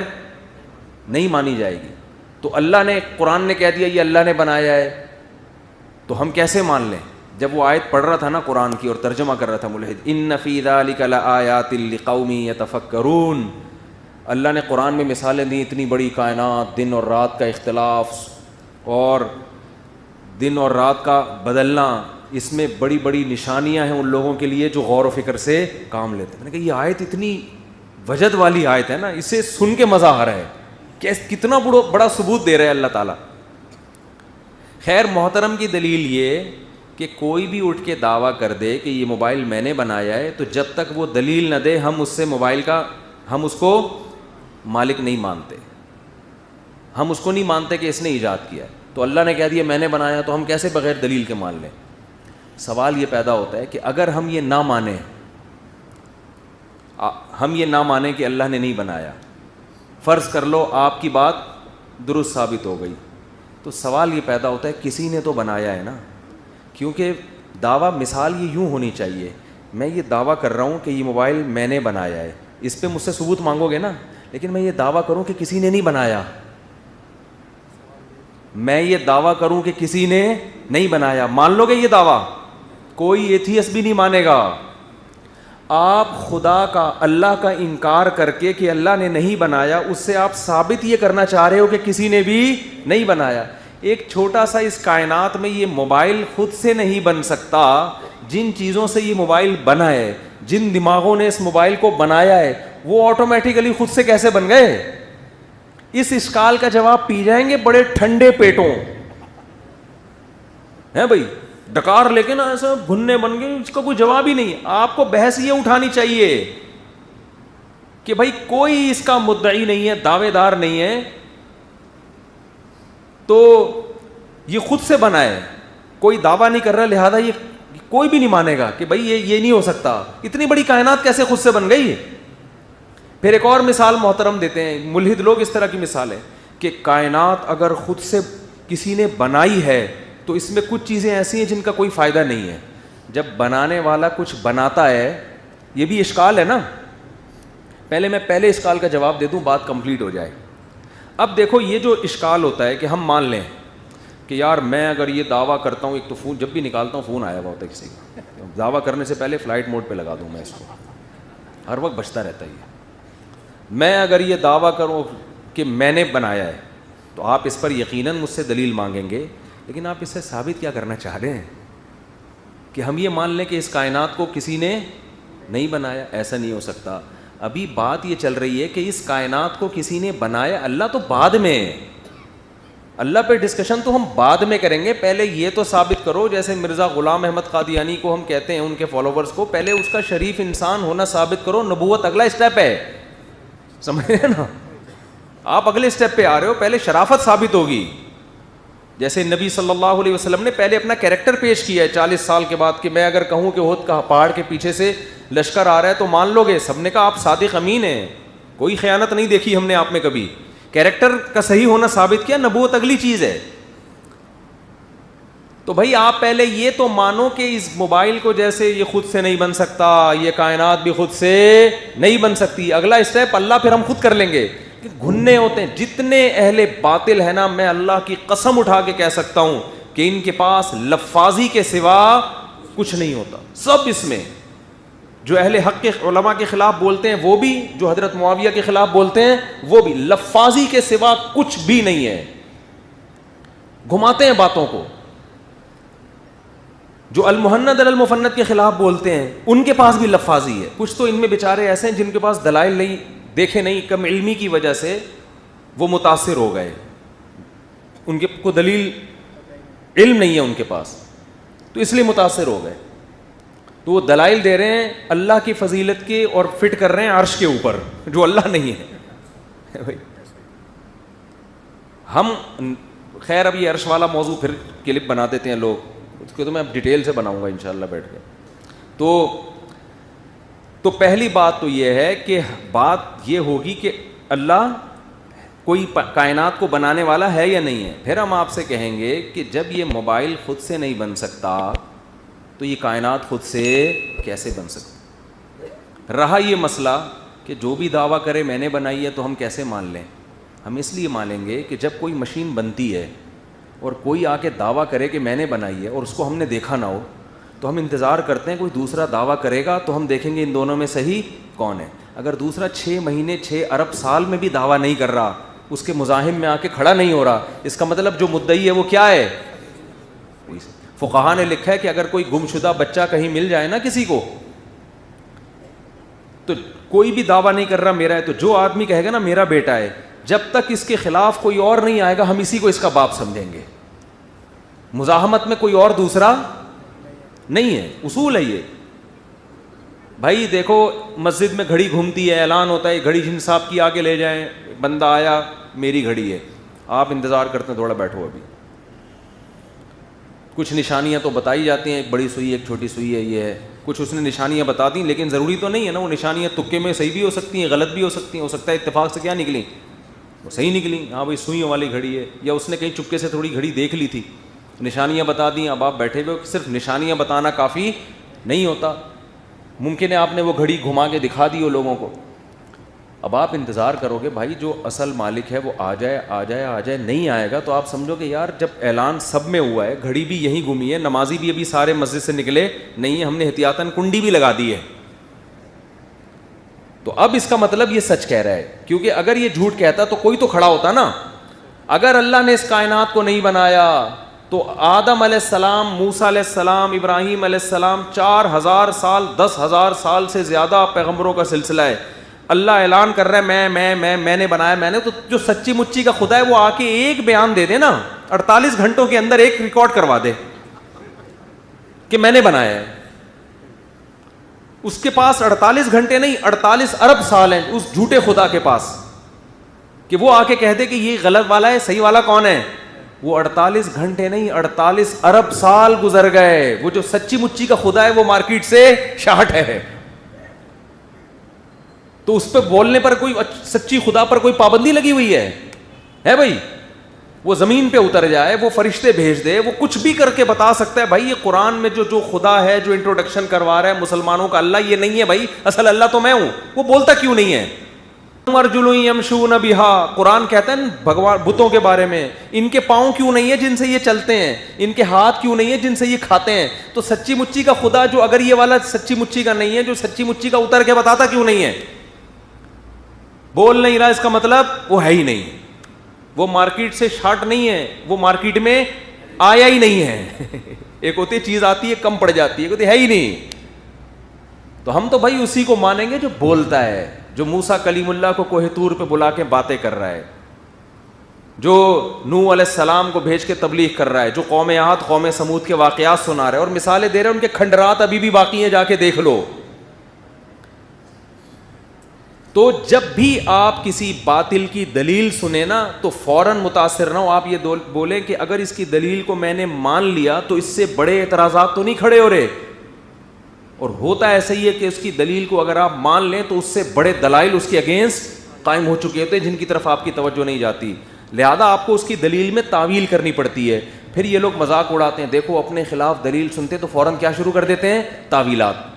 نہیں مانی جائے گی. تو اللہ نے, قرآن نے کہہ دیا یہ اللہ نے بنایا ہے, تو ہم کیسے مان لیں؟ جب وہ آیت پڑھ رہا تھا نا قرآن کی اور ترجمہ کر رہا تھا ملحد, ان فی ذلک لآیات لقوم یتفکرون, اللہ نے قرآن میں مثالیں دی, اتنی بڑی کائنات, دن اور رات کا اختلاف اور دن اور رات کا بدلنا, اس میں بڑی بڑی نشانیاں ہیں ان لوگوں کے لیے جو غور و فکر سے کام لیتے ہیں. میں نے کہا یہ آیت اتنی وجد والی آیت ہے نا, اسے سن کے مزہ آ رہا ہے, کتنا بڑا ثبوت دے رہے ہیں اللہ تعالیٰ. خیر محترم کی دلیل یہ کہ کوئی بھی اٹھ کے دعویٰ کر دے کہ یہ موبائل میں نے بنایا ہے, تو جب تک وہ دلیل نہ دے ہم اس سے موبائل کا, ہم اس کو مالک نہیں مانتے, ہم اس کو نہیں مانتے کہ اس نے ایجاد کیا ہے. تو اللہ نے کہہ دیا میں نے بنایا, تو ہم کیسے بغیر دلیل کے مان لیں؟ سوال یہ پیدا ہوتا ہے کہ اگر ہم یہ نہ مانیں, ہم یہ نہ مانیں کہ اللہ نے نہیں بنایا, فرض کر لو آپ کی بات درست ثابت ہو گئی, تو سوال یہ پیدا ہوتا ہے کسی نے تو بنایا ہے نا. کیونکہ دعویٰ مثال یہ یوں ہونی چاہیے, میں یہ دعویٰ کر رہا ہوں کہ یہ موبائل میں نے بنایا ہے, اس پہ مجھ سے ثبوت مانگو گے نا, لیکن میں یہ دعویٰ کروں کہ کسی نے نہیں بنایا, میں یہ دعویٰ کروں کہ کسی نے نہیں بنایا, مان لو گے یہ دعویٰ؟ کوئی ایتھیسٹ بھی نہیں مانے گا. آپ خدا کا, اللہ کا انکار کر کے کہ اللہ نے نہیں بنایا, اس سے آپ ثابت یہ کرنا چاہ رہے ہو کہ کسی نے بھی نہیں بنایا. ایک چھوٹا سا اس کائنات میں یہ موبائل خود سے نہیں بن سکتا, جن چیزوں سے یہ موبائل بنا ہے, جن دماغوں نے اس موبائل کو بنایا ہے, وہ آٹومیٹیکلی خود سے کیسے بن گئے؟ اس اشکال کا جواب پی جائیں گے بڑے ٹھنڈے پیٹوں ہیں بھائی, ڈکار لے کے نا ایسا بھننے بن گئے, اس کا کوئی جواب ہی نہیں. آپ کو بحث یہ اٹھانی چاہیے کہ بھائی کوئی اس کا مدعی نہیں ہے, دعوے دار نہیں ہے, تو یہ خود سے بنا ہے, کوئی دعویٰ نہیں کر رہا, لہذا یہ کوئی بھی نہیں مانے گا کہ بھائی یہ نہیں ہو سکتا. اتنی بڑی کائنات کیسے خود سے بن گئی؟ پھر ایک اور مثال محترم دیتے ہیں, ملحد لوگ اس طرح کی مثال ہے کہ کائنات اگر خود سے کسی نے بنائی ہے تو اس میں کچھ چیزیں ایسی ہیں جن کا کوئی فائدہ نہیں ہے. جب بنانے والا کچھ بناتا ہے, یہ بھی اشکال ہے نا. میں پہلے اشکال کا جواب دے دوں, بات کمپلیٹ ہو جائے. اب دیکھو یہ جو اشکال ہوتا ہے کہ ہم مان لیں کہ یار میں اگر یہ دعویٰ کرتا ہوں, ایک تو فون جب بھی نکالتا ہوں فون آیا ہوا ہوتا ہے کسی کا, دعویٰ کرنے سے پہلے فلائٹ موڈ پہ لگا دوں میں اس کو, ہر وقت بچتا رہتا ہے یہ. میں اگر یہ دعویٰ کروں کہ میں نے بنایا ہے تو آپ اس پر یقیناً مجھ سے دلیل مانگیں گے, لیکن آپ اس سے ثابت کیا کرنا چاہ رہے ہیں کہ ہم یہ مان لیں کہ اس کائنات کو کسی نے نہیں بنایا؟ ایسا نہیں ہو سکتا. ابھی بات یہ چل رہی ہے کہ اس کائنات کو کسی نے بنایا, اللہ تو بعد میں, اللہ پہ ڈسکشن تو ہم بعد میں کریں گے. پہلے یہ تو ثابت کرو, جیسے مرزا غلام احمد قادیانی کو ہم کہتے ہیں, ان کے فالوورز کو, پہلے اس کا شریف انسان ہونا ثابت کرو. نبوت اگلا اسٹیپ ہے, سمجھ رہے نا آپ, اگلے اسٹیپ پہ آ رہے ہو, پہلے شرافت ثابت ہوگی. جیسے نبی صلی اللہ علیہ وسلم نے پہلے اپنا کیریکٹر پیش کیا ہے 40 سال کے بعد, کہ میں اگر کہوں کہ احد کا پہاڑ کے پیچھے سے لشکر آ رہا ہے تو مان لو گے؟ سب نے کہا آپ صادق امین ہیں, کوئی خیانت نہیں دیکھی ہم نے آپ میں کبھی. کیریکٹر کا صحیح ہونا ثابت کیا, نبوت اگلی چیز ہے. تو بھائی آپ پہلے یہ تو مانو کہ اس موبائل کو جیسے یہ خود سے نہیں بن سکتا, یہ کائنات بھی خود سے نہیں بن سکتی. اگلا اسٹیپ اللہ پھر ہم خود کر لیں گے. گھننے ہوتے ہیں جتنے اہل باطل ہے نا, میں اللہ کی قسم اٹھا کے کہہ سکتا ہوں کہ ان کے پاس لفاظی کے سوا کچھ نہیں ہوتا. سب اس میں جو اہل حق کے علماء کے خلاف بولتے ہیں وہ بھی, جو حضرت معاویہ کے خلاف بولتے ہیں وہ بھی, لفاظی کے سوا کچھ بھی نہیں ہے. گھماتے ہیں باتوں کو. جو المحند المفند کے خلاف بولتے ہیں ان کے پاس بھی لفاظی ہے. کچھ تو ان میں بیچارے ایسے ہیں جن کے پاس دلائل نہیں, دیکھے نہیں, کم علمی کی وجہ سے وہ متاثر ہو گئے, ان کے کو دلیل علم نہیں ہے ان کے پاس, تو اس لیے متاثر ہو گئے. تو وہ دلائل دے رہے ہیں اللہ کی فضیلت کے اور فٹ کر رہے ہیں عرش کے اوپر جو اللہ نہیں ہے. ہم خیر اب یہ عرش والا موضوع پھر کلپ بنا دیتے ہیں لوگ, اس کو تو میں اب ڈیٹیل سے بناؤں گا انشاءاللہ بیٹھ کے. تو پہلی بات تو یہ ہے کہ بات یہ ہوگی کہ اللہ کوئی کائنات کو بنانے والا ہے یا نہیں ہے. پھر ہم آپ سے کہیں گے کہ جب یہ موبائل خود سے نہیں بن سکتا تو یہ کائنات خود سے کیسے بن سکتی؟ رہا یہ مسئلہ کہ جو بھی دعویٰ کرے میں نے بنائی ہے تو ہم کیسے مان لیں؟ ہم اس لیے مانیں گے کہ جب کوئی مشین بنتی ہے اور کوئی آ کے دعویٰ کرے کہ میں نے بنائی ہے اور اس کو ہم نے دیکھا نہ ہو تو ہم انتظار کرتے ہیں کوئی دوسرا دعویٰ کرے گا تو ہم دیکھیں گے ان دونوں میں صحیح کون ہے. اگر دوسرا 6 مہینے 6 ارب سال میں بھی دعویٰ نہیں کر رہا, اس کے مزاحم میں آ کے کھڑا نہیں ہو رہا, اس کا مطلب جو مدعی ہے وہ کیا ہے؟ فقہا نے لکھا ہے کہ اگر کوئی گمشدہ بچہ کہیں مل جائے نا کسی کو, تو کوئی بھی دعویٰ نہیں کر رہا میرا ہے, تو جو آدمی کہے گا نا میرا بیٹا ہے, جب تک اس کے خلاف کوئی اور نہیں آئے گا ہم اسی کو اس کا باپ سمجھیں گے. مزاحمت میں کوئی اور دوسرا نہیں ہے, اصول ہے یہ. بھائی دیکھو مسجد میں گھڑی گھومتی ہے, اعلان ہوتا ہے گھڑی جن صاحب کی آگے لے جائیں, بندہ آیا میری گھڑی ہے, آپ انتظار کرتے ہیں تھوڑا بیٹھو ابھی. کچھ نشانیاں تو بتائی جاتی ہیں, ایک بڑی سوئی ایک چھوٹی سوئی ہے, یہ ہے کچھ اس نے نشانیاں بتا دیں, لیکن ضروری تو نہیں ہے نا وہ نشانیاں تکے میں صحیح بھی ہو سکتی ہیں غلط بھی ہو سکتی ہیں. ہو سکتا ہے اتفاق سے کیا نکلی, وہ صحیح نکلی, ہاں بھائی سوئیوں والی گھڑی ہے, یا اس نے کہیں چپکے سے تھوڑی گھڑی دیکھ لی تھی, نشانیاں بتا دیں. اب آپ بیٹھے ہوئے صرف نشانیاں بتانا کافی نہیں ہوتا, ممکن ہے آپ نے وہ گھڑی گھما کے دکھا دی ہو لوگوں کو. اب آپ انتظار کرو گے بھائی جو اصل مالک ہے وہ آ جائے آ جائے آ جائے, نہیں آئے گا تو آپ سمجھو کہ یار جب اعلان سب میں ہوا ہے, گھڑی بھی یہیں گھومی ہے, نمازی بھی ابھی سارے مسجد سے نکلے نہیں ہے, ہم نے احتیاطاً کنڈی بھی لگا دی ہے, تو اب اس کا مطلب یہ سچ کہہ رہا ہے. کیونکہ اگر یہ جھوٹ کہتا تو کوئی تو کھڑا ہوتا نا. اگر اللہ نے اس کائنات کو نہیں بنایا تو آدم علیہ السلام, موسیٰ علیہ السلام, ابراہیم علیہ السلام, 4000 سال 10,000 سال سے زیادہ پیغمبروں کا سلسلہ ہے. اللہ اعلان کر رہا ہے میں نے بنایا, میں نے. تو جو سچی مچی کا خدا ہے وہ آ کے ایک بیان دے دے نا, 48 گھنٹوں کے اندر ایک ریکارڈ کروا دے کہ میں نے بنایا ہے. اس کے پاس 48 گھنٹے نہیں 48 ارب سال ہیں اس جھوٹے خدا کے پاس, کہ وہ آ کے کہہ دے کہ یہ غلط والا ہے صحیح والا کون ہے. وہ 48 گھنٹے نہیں 48 ارب سال گزر گئے. وہ جو سچی مچی کا خدا ہے وہ مارکیٹ سے شاٹ ہے, تو اس پہ بولنے پر کوئی سچی خدا پر کوئی پابندی لگی ہوئی ہے بھائی. وہ زمین پہ اتر جائے, وہ فرشتے بھیج دے, وہ کچھ بھی کر کے بتا سکتا ہے. بھائی یہ قرآن میں جو خدا ہے جو انٹروڈکشن کروا رہا ہے مسلمانوں کا, اللہ یہ نہیں ہے بھائی, اصل اللہ تو میں ہوں. وہ بولتا کیوں نہیں ہے؟ ارجل یمشون بہا, قرآن کہتا ہے بھگوان بتوں کے بارے میں, ان کے پاؤں کیوں نہیں ہے جن سے یہ چلتے ہیں, ان کے ہاتھ کیوں نہیں ہے جن سے یہ کھاتے ہیں. تو سچی مچی کا خدا جو اگر یہ والا سچی مچی کا نہیں ہے, جو سچی مچی کا اتر کے بتاتا کیوں نہیں ہے؟ بول نہیں رہا, اس کا مطلب وہ ہے ہی نہیں. وہ مارکیٹ سے شارٹ نہیں ہے, وہ مارکیٹ میں آیا ہی نہیں ہے. ایک ہوتی چیز آتی ہے کم پڑ جاتی ہے, ہوتی ہے ہی نہیں. تو ہم تو بھائی اسی کو مانیں گے جو بولتا ہے, جو موسیٰ کلیم اللہ کو کوہ طور پہ بلا کے باتیں کر رہا ہے, جو نوح علیہ السلام کو بھیج کے تبلیغ کر رہا ہے, جو قوم عاد قوم سمود کے واقعات سنا رہا ہے اور مثالیں دے رہا ہے. ان کے کھنڈرات ابھی بھی باقی ہیں, جا کے دیکھ لو. تو جب بھی آپ کسی باطل کی دلیل سنیں نا تو فوراً متاثر نہ ہو. آپ یہ بولیں کہ اگر اس کی دلیل کو میں نے مان لیا تو اس سے بڑے اعتراضات تو نہیں کھڑے ہو رہے. اور ہوتا ایسا ہی ہے کہ اس کی دلیل کو اگر آپ مان لیں تو اس سے بڑے دلائل اس کے اگینسٹ قائم ہو چکے ہوتے ہیں جن کی طرف آپ کی توجہ نہیں جاتی. لہذا آپ کو اس کی دلیل میں تعویل کرنی پڑتی ہے. پھر یہ لوگ مذاق اڑاتے ہیں, دیکھو اپنے خلاف دلیل سنتے تو فوراً کیا شروع کر دیتے ہیں؟ تعویلات.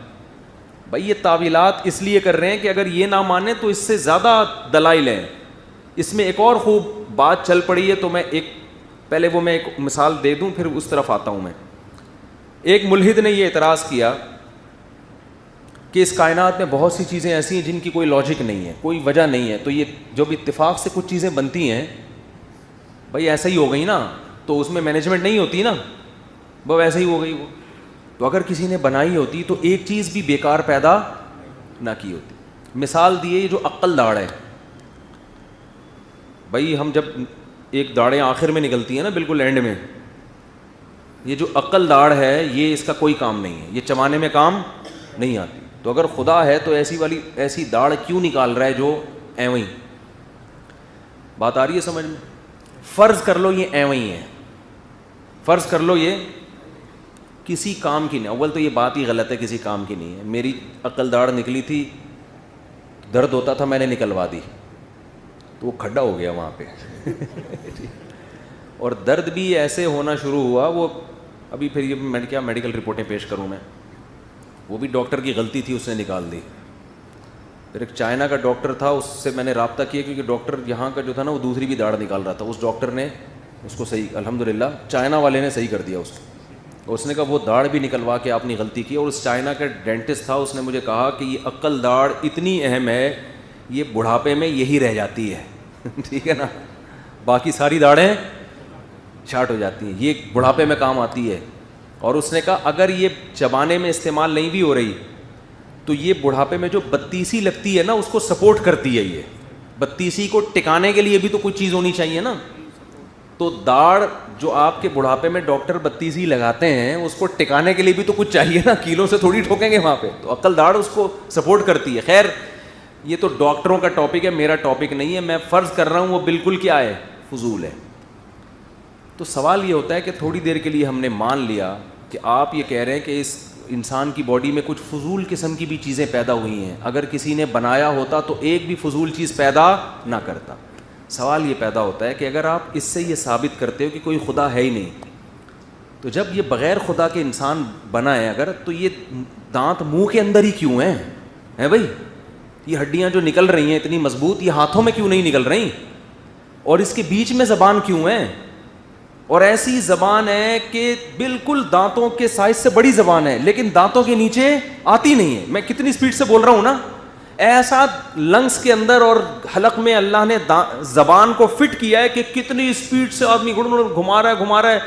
بھائی یہ تعویلات اس لیے کر رہے ہیں کہ اگر یہ نہ مانے تو اس سے زیادہ دلائل ہیں. اس میں ایک اور خوب بات چل پڑی ہے, تو میں ایک مثال دے دوں پھر اس طرف آتا ہوں میں. ایک ملحد نے یہ اعتراض کیا کہ اس کائنات میں بہت سی چیزیں ایسی ہیں جن کی کوئی لاجک نہیں ہے, کوئی وجہ نہیں ہے. تو یہ جو بھی اتفاق سے کچھ چیزیں بنتی ہیں بھائی ایسا ہی ہو گئی نا, تو اس میں مینجمنٹ نہیں ہوتی نا, وہ ویسے ہی ہو گئی. وہ تو اگر کسی نے بنائی ہوتی تو ایک چیز بھی بیکار پیدا نہ کی ہوتی. مثال دیے جو عقل داڑ ہے, بھائی ہم جب ایک داڑیں آخر میں نکلتی ہیں نا بالکل اینڈ میں, یہ جو عقل داڑ ہے یہ اس کا کوئی کام نہیں ہے, یہ چبانے میں کام نہیں آتی. تو اگر خدا ہے تو ایسی داڑھ کیوں نکال رہا ہے جو ایویں. بات آ رہی ہے سمجھ میں؟ فرض کر لو یہ ایویں ہے, فرض کر لو یہ کسی کام کی نہیں. اول تو یہ بات ہی غلط ہے, کسی کام کی نہیں ہے. میری عقل داڑھ نکلی تھی, درد ہوتا تھا, میں نے نکلوا دی تو وہ کھڈا ہو گیا وہاں پہ. اور درد بھی ایسے ہونا شروع ہوا, وہ ابھی پھر یہ میں کیا میڈیکل رپورٹیں پیش کروں میں, وہ بھی ڈاکٹر کی غلطی تھی, اس نے نکال دی. پھر ایک چائنا کا ڈاکٹر تھا, اس سے میں نے رابطہ کیا کیونکہ ڈاکٹر یہاں کا جو تھا نا وہ دوسری بھی داڑھ نکال رہا تھا. اس ڈاکٹر نے اس کو صحیح, الحمدللہ چائنا والے نے صحیح کر دیا اس کو. اس نے کہا وہ داڑھ بھی نکلوا کے آپ نے غلطی کی. اور اس چائنا کا ڈینٹسٹ تھا, اس نے مجھے کہا کہ یہ عقل داڑھ اتنی اہم ہے, یہ بڑھاپے میں یہی رہ جاتی ہے. ٹھیک ہے نا, باقی ساری داڑھیں شارٹ ہو جاتی ہیں, یہ بڑھاپے میں کام آتی ہے. اور اس نے کہا اگر یہ چبانے میں استعمال نہیں بھی ہو رہی تو یہ بڑھاپے میں جو بتیسی لگتی ہے نا اس کو سپورٹ کرتی ہے. یہ بتیسی کو ٹکانے کے لیے بھی تو کوئی چیز ہونی چاہیے نا. تو داڑھ جو آپ کے بڑھاپے میں ڈاکٹر بتیسی لگاتے ہیں اس کو ٹکانے کے لیے بھی تو کچھ چاہیے نا, کیلوں سے تھوڑی ٹھوکیں گے وہاں پہ. تو عقل داڑھ اس کو سپورٹ کرتی ہے. خیر یہ تو ڈاکٹروں کا ٹاپک ہے, میرا ٹاپک نہیں ہے. میں فرض کر رہا ہوں وہ بالکل کیا ہے, فضول ہے. تو سوال یہ ہوتا ہے کہ تھوڑی دیر کے لیے ہم نے مان لیا کہ آپ یہ کہہ رہے ہیں کہ اس انسان کی باڈی میں کچھ فضول قسم کی بھی چیزیں پیدا ہوئی ہیں, اگر کسی نے بنایا ہوتا تو ایک بھی فضول چیز پیدا نہ کرتا. سوال یہ پیدا ہوتا ہے کہ اگر آپ اس سے یہ ثابت کرتے ہو کہ کوئی خدا ہے ہی نہیں, تو جب یہ بغیر خدا کے انسان بنا ہے اگر, تو یہ دانت منہ کے اندر ہی کیوں ہیں بھائی؟ یہ ہڈیاں جو نکل رہی ہیں اتنی مضبوط, یہ ہاتھوں میں کیوں نہیں نکل رہی؟ اور اس کے بیچ میں زبان کیوں ہے؟ اور ایسی زبان ہے کہ بالکل دانتوں کے سائز سے بڑی زبان ہے لیکن دانتوں کے نیچے آتی نہیں ہے. میں کتنی سپیڈ سے بول رہا ہوں نا, ایسا لنگس کے اندر اور حلق میں اللہ نے زبان کو فٹ کیا ہے کہ کتنی سپیڈ سے آدمی گھما رہا ہے,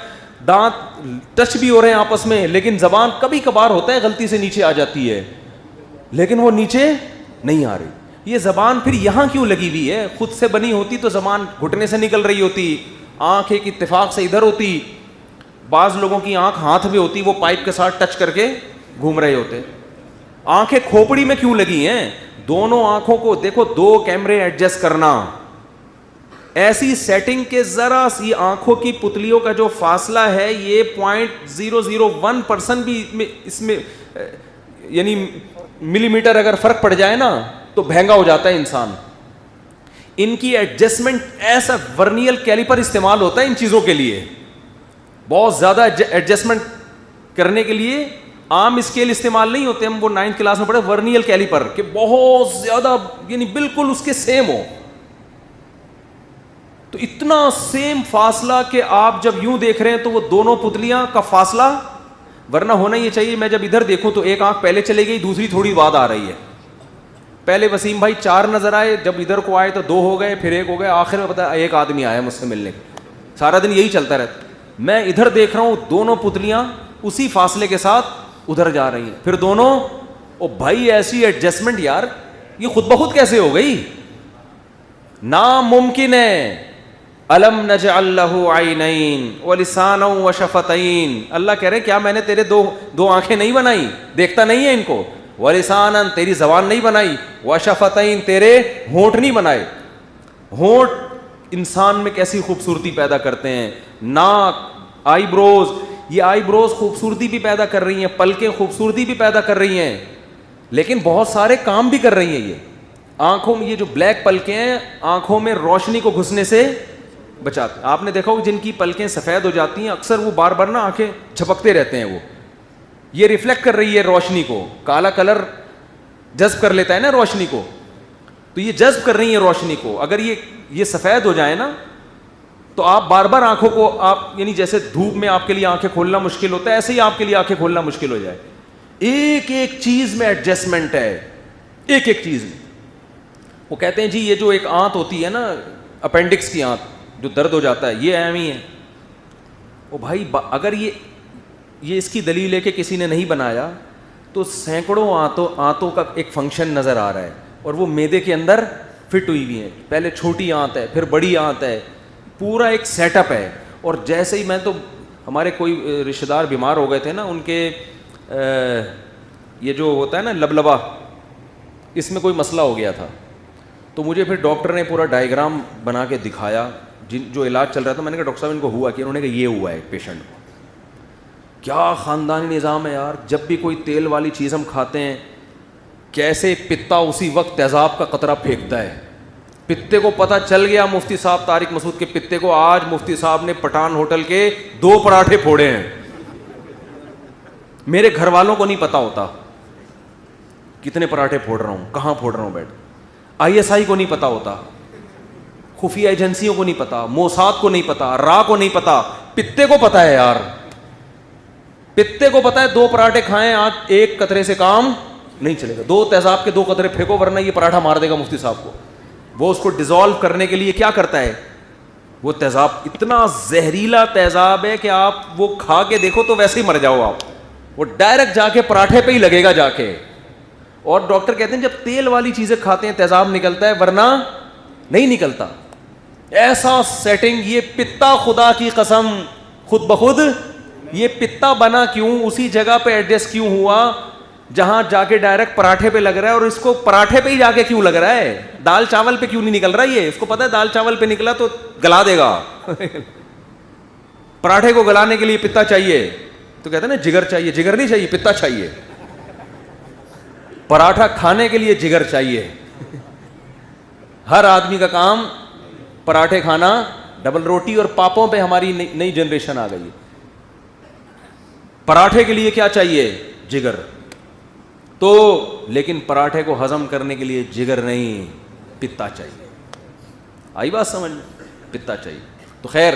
دانت ٹچ بھی ہو رہے ہیں آپس میں, لیکن زبان کبھی کبھار ہوتا ہے غلطی سے نیچے آ جاتی ہے لیکن وہ نیچے نہیں آ رہی. یہ زبان پھر یہاں کیوں لگی ہوئی ہے؟ خود سے بنی ہوتی تو زبان گھٹنے سے نکل رہی ہوتی, آنکھ ایک اتفاق سے ادھر ہوتی, بعض لوگوں کی آنکھ ہاتھ میں ہوتی, وہ پائپ کے ساتھ ٹچ کر کے گھوم رہے ہوتے. آنکھیں کھوپڑی میں کیوں لگی ہیں؟ دونوں آنکھوں کو دیکھو, 2 کیمرے ایڈجسٹ کرنا, ایسی سیٹنگ کے ذرا سی آنکھوں کی پتلیوں کا جو فاصلہ ہے یہ 0.001% بھی اس میں یعنی ملی میٹر اگر فرق پڑ جائے نا تو بھینگا ہو جاتا ہے انسان. ان کی ایڈجسٹمنٹ, ایسا ورنیل کیلیپر استعمال ہوتا ہے ان چیزوں کے لیے, بہت زیادہ ایڈجسٹمنٹ کرنے کے لیے عام اسکیل استعمال نہیں ہوتے. ہم وہ 9th کلاس میں پڑھے ورنیل کیلیپر کہ بہت زیادہ یعنی بالکل اس کے سیم ہو. تو اتنا سیم فاصلہ کہ آپ جب یوں دیکھ رہے ہیں تو وہ دونوں پتلیاں کا فاصلہ, ورنہ ہونا یہ چاہیے میں جب ادھر دیکھوں تو ایک آنکھ پہلے چلے گئی, دوسری تھوڑی بعد آ رہی ہے. پہلے وسیم بھائی 4 نظر آئے, جب ادھر کو آئے تو 2 ہو گئے, پھر 1 ہو گئے, آخر میں پتا ایک آدمی آیا مجھ سے ملنے. سارا دن یہی چلتا رہتا. میں ادھر دیکھ رہا ہوں دونوں پتلیاں اسی فاصلے کے ساتھ ادھر جا رہی ہیں, پھر دونوں, او بھائی ایسی ایڈجسٹمنٹ یار یہ خود بخود کیسے ہو گئی؟ ناممکن ہے. الم نجعل له عینین ولسانا وشفتین. اللہ کہہ رہے کیا میں نے تیرے دو آنکھیں نہیں بنائی؟ دیکھتا نہیں ہے ان کو. ولسانا, تیری زبان نہیں بنائی. وشفتین, تیرے ہونٹ نہیں بنائے. ہونٹ انسان میں کیسی خوبصورتی پیدا کرتے ہیں, ناک, آئی بروز, یہ آئی بروز خوبصورتی بھی پیدا کر رہی ہیں, پلکیں خوبصورتی بھی پیدا کر رہی ہیں, لیکن بہت سارے کام بھی کر رہی ہیں. یہ آنکھوں میں یہ جو بلیک پلکیں ہیں آنکھوں میں روشنی کو گھسنے سے بچاتے. آپ نے دیکھا ہو جن کی پلکیں سفید ہو جاتی ہیں اکثر وہ بار بار نا آنکھیں جھپکتے رہتے ہیں, وہ یہ ریفلیکٹ کر رہی ہے روشنی کو. کالا کلر جذب کر لیتا ہے نا روشنی کو, تو یہ جذب کر رہی ہے روشنی کو. اگر یہ سفید ہو جائے نا تو آپ بار بار آنکھوں کو آپ یعنی جیسے دھوپ میں آپ کے لیے آنکھیں کھولنا مشکل ہوتا ہے, ایسے ہی آپ کے لیے آنکھیں کھولنا مشکل ہو جائے. ایک ایک چیز میں ایڈجسٹمنٹ ہے, ایک ایک چیز میں. وہ کہتے ہیں جی یہ جو ایک آنت ہوتی ہے نا اپینڈکس کی آنت جو درد ہو جاتا ہے, یہ اہم ہی ہے. او بھائی اگر یہ اس کی دلیل ہے کہ کسی نے نہیں بنایا تو سینکڑوں آنتوں کا ایک فنکشن نظر آ رہا ہے اور وہ معدے کے اندر فٹ ہوئی ہوئی ہیں. پہلے چھوٹی آنت ہے, پھر بڑی آنت ہے, پورا ایک سیٹ اپ ہے. اور جیسے ہی میں تو ہمارے کوئی رشتہ دار بیمار ہو گئے تھے نا, ان کے یہ جو ہوتا ہے نا لبلبا, اس میں کوئی مسئلہ ہو گیا تھا, تو مجھے پھر ڈاکٹر نے پورا ڈائیگرام بنا کے دکھایا جو علاج چل رہا تھا. میں نے کہا ڈاکٹر صاحب ان کو ہوا کیا؟ انہوں نے کہا یہ ہوا ہے پیشنٹ کو. کیا خاندانی نظام ہے یار. جب بھی کوئی تیل والی چیز ہم کھاتے ہیں کیسے پتا اسی وقت تیزاب کا قطرہ پھینکتا ہے. پتے کو پتہ چل گیا مفتی صاحب طارق مسعود کے پتے کو, آج مفتی صاحب نے پٹھان ہوٹل کے 2 پراٹھے پھوڑے ہیں. میرے گھر والوں کو نہیں پتا ہوتا کتنے پراٹھے پھوڑ رہا ہوں, کہاں پھوڑ رہا ہوں بیٹھ. ISI کو نہیں پتا ہوتا, خفیہ ایجنسیوں کو نہیں پتا, موساد کو نہیں پتا, را کو نہیں پتا, پتے کو پتا ہے یار, پتے کو پتا ہے 2 پراٹھے کھائیں آج 1 قطرے سے کام نہیں چلے گا, 2 تیزاب کے 2 قطرے پھینکو ورنہ یہ پراٹھا مار دے گا مفتی صاحب کو. وہ اس کو ڈیزالو کرنے کے لیے کیا کرتا ہے, وہ تیزاب اتنا زہریلا تیزاب ہے کہ آپ وہ کھا کے دیکھو تو ویسے ہی مر جاؤ آپ, وہ ڈائریکٹ جا کے پراٹھے پہ ہی لگے گا جا کے. اور ڈاکٹر کہتے ہیں جب تیل والی چیزیں کھاتے ہیں تیزاب نکلتا ہے ورنہ نہیں نکلتا. ایسا سیٹنگ, یہ پتا خدا کی قسم خود بخود یہ پتا بنا کیوں, اسی جگہ پہ ایڈجسٹ کیوں ہوا جہاں جا کے ڈائریکٹ پراٹھے پہ لگ رہا ہے, اور اس کو پراٹھے پہ ہی جا کے کیوں لگ رہا ہے, دال چاول پہ کیوں نہیں نکل رہا. یہ اس کو پتا ہے دال چاول پہ نکلا تو گلا دے گا پراٹھے کو گلانے کے لیے پتا چاہیے, تو کہتے ہیں نا جگر چاہیے, جگر نہیں چاہیے پتا چاہیے. پراٹھا کھانے کے لیے جگر چاہیے. ہر آدمی کا کام پراٹھے کھانا, ڈبل روٹی اور پاپوں پہ ہماری نئی جنریشن آ گئی. پراٹھے کے لیے کیا چاہیے, جگر. تو لیکن پراٹھے کو ہضم کرنے کے لیے جگر نہیں, پتا چاہیے. آئی بات سمجھ میں, پتا چاہیے. تو خیر,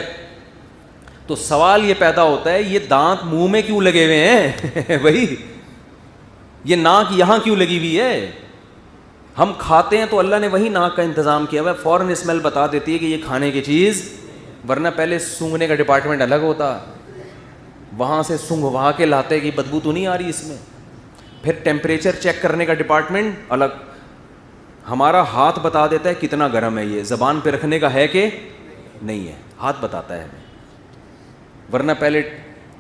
تو سوال یہ پیدا ہوتا ہے یہ دانت منہ میں کیوں لگے ہوئے ہیں بھائی, یہ ناک یہاں کیوں لگی ہوئی ہے. ہم کھاتے ہیں تو اللہ نے وہی ناک کا انتظام کیا ہوا ہے, فوراً اسمیل بتا دیتی ہے کہ یہ کھانے کی چیز, ورنہ پہلے سونگھنے کا ڈپارٹمنٹ الگ ہوتا, وہاں سے سونگھوا کے لاتے کہ بدبو تو نہیں آ رہی اس میں. پھر ٹیمپریچر چیک کرنے کا ڈپارٹمنٹ الگ. ہمارا ہاتھ بتا دیتا ہے کتنا گرم ہے, یہ زبان پہ رکھنے کا ہے کہ نہیں ہے, ہاتھ بتاتا ہے ہمیں. ورنہ پہلے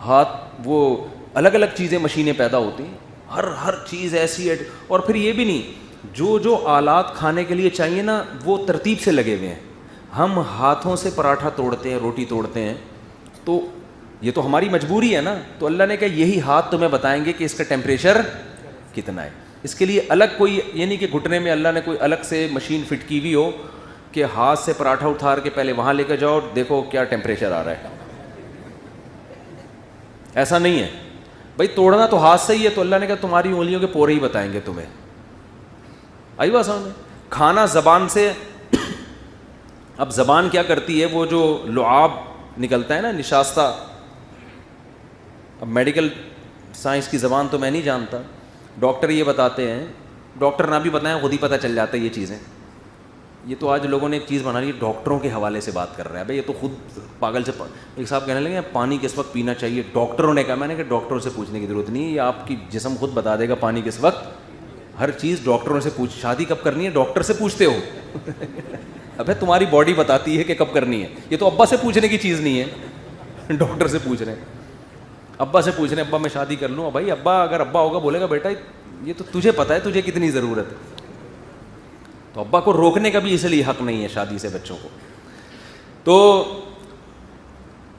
ہاتھ, وہ الگ الگ چیزیں مشینیں پیدا ہوتی ہیں, ہر چیز ایسی ہے. اور پھر یہ بھی نہیں, جو آلات کھانے کے لیے چاہیے نا وہ ترتیب سے لگے ہوئے ہیں. ہم ہاتھوں سے پراٹھا توڑتے ہیں, روٹی توڑتے ہیں, تو یہ تو ہماری مجبوری ہے نا. تو اللہ نے کہا یہی ہاتھ تمہیں بتائیں گے کہ اس کا ٹیمپریچر کتنا ہے. اس کے لیے الگ کوئی یہ نہیں کہ گھٹنے میں اللہ نے کوئی الگ سے مشین فٹ کی ہوئی ہو کہ ہاتھ سے پراٹھا اٹھار کے پہلے وہاں لے کے جاؤ دیکھو کیا ٹیمپریچر آ رہا ہے. ایسا نہیں ہے بھائی, توڑنا تو ہاتھ سے ہی ہے. تو اللہ نے کہا تمہاری انگلیوں کے پورے ہی بتائیں گے تمہیں. آئی بات سمجھ میں. کھانا زبان سے, اب زبان کیا کرتی ہے, وہ جو لعاب نکلتا ہے نا, نشاستہ, اب میڈیکل سائنس کی زبان تو میں نہیں جانتا, ڈاکٹر یہ بتاتے ہیں, ڈاکٹر نہ بھی بتائیں خود ہی پتہ چل جاتا ہے یہ چیزیں. یہ تو آج لوگوں نے ایک چیز بنا لی, ڈاکٹروں کے حوالے سے بات کر رہا ہے بھائی, یہ تو خود پاگل سے. ایک صاحب کہنے لگے پانی کس وقت پینا چاہیے, ڈاکٹروں نے کہا. میں نے کہا ڈاکٹروں سے پوچھنے کی ضرورت نہیں, یہ آپ کی جسم خود بتا دے گا پانی کس وقت. ہر چیز ڈاکٹروں سے پوچھ, شادی کب کرنی ہے ڈاکٹر سے پوچھتے ہو ابے تمہاری باڈی بتاتی ہے کہ کب کرنی ہے. یہ تو ابا سے پوچھنے کی چیز نہیں ہے, ڈاکٹر سے پوچھ رہے ہیں, ابا سے پوچھ رہے ہیں ابا میں شادی کر لوں. بھائی ابا اگر ابا ہوگا بولے گا بیٹا یہ تو تجھے پتا ہے تجھے کتنی ضرورت ہے. تو ابا کو روکنے کا بھی اس لیے حق نہیں ہے شادی سے بچوں کو. تو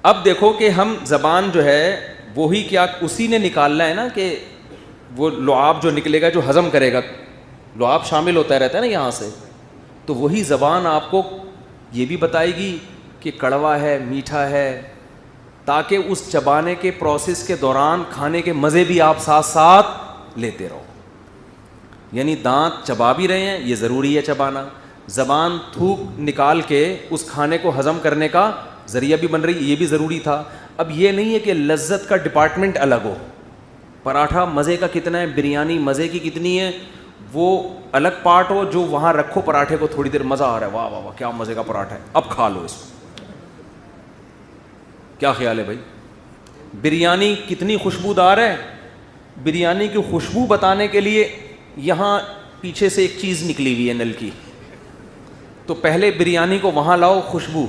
اب دیکھو کہ ہم زبان جو ہے وہی کیا اسی نے نکالنا ہے نا, کہ وہ لعاب جو نکلے گا جو ہضم کرے گا, لعاب شامل ہوتا رہتا ہے نا یہاں سے, تو وہی زبان آپ کو یہ بھی بتائے گی کہ کڑوا ہے میٹھا ہے, تاکہ اس چبانے کے پروسیس کے دوران کھانے کے مزے بھی آپ ساتھ ساتھ لیتے رہو. یعنی دانت چبا بھی رہے ہیں, یہ ضروری ہے چبانا, زبان تھوک نکال کے اس کھانے کو ہضم کرنے کا ذریعہ بھی بن رہی, یہ بھی ضروری تھا. اب یہ نہیں ہے کہ لذت کا ڈپارٹمنٹ الگ ہو, پراٹھا مزے کا کتنا ہے, بریانی مزے کی کتنی ہے, وہ الگ پارٹ ہو جو وہاں رکھو پراٹھے کو تھوڑی دیر مزہ آ رہا ہے, واہ واہ واہ کیا مزے کا پراٹھا ہے, اب کھا لو اس کو. کیا خیال ہے بھائی, بریانی کتنی خوشبودار ہے, بریانی کی خوشبو بتانے کے لیے یہاں پیچھے سے ایک چیز نکلی ہوئی ہے نل کی, تو پہلے بریانی کو وہاں لاؤ خوشبو,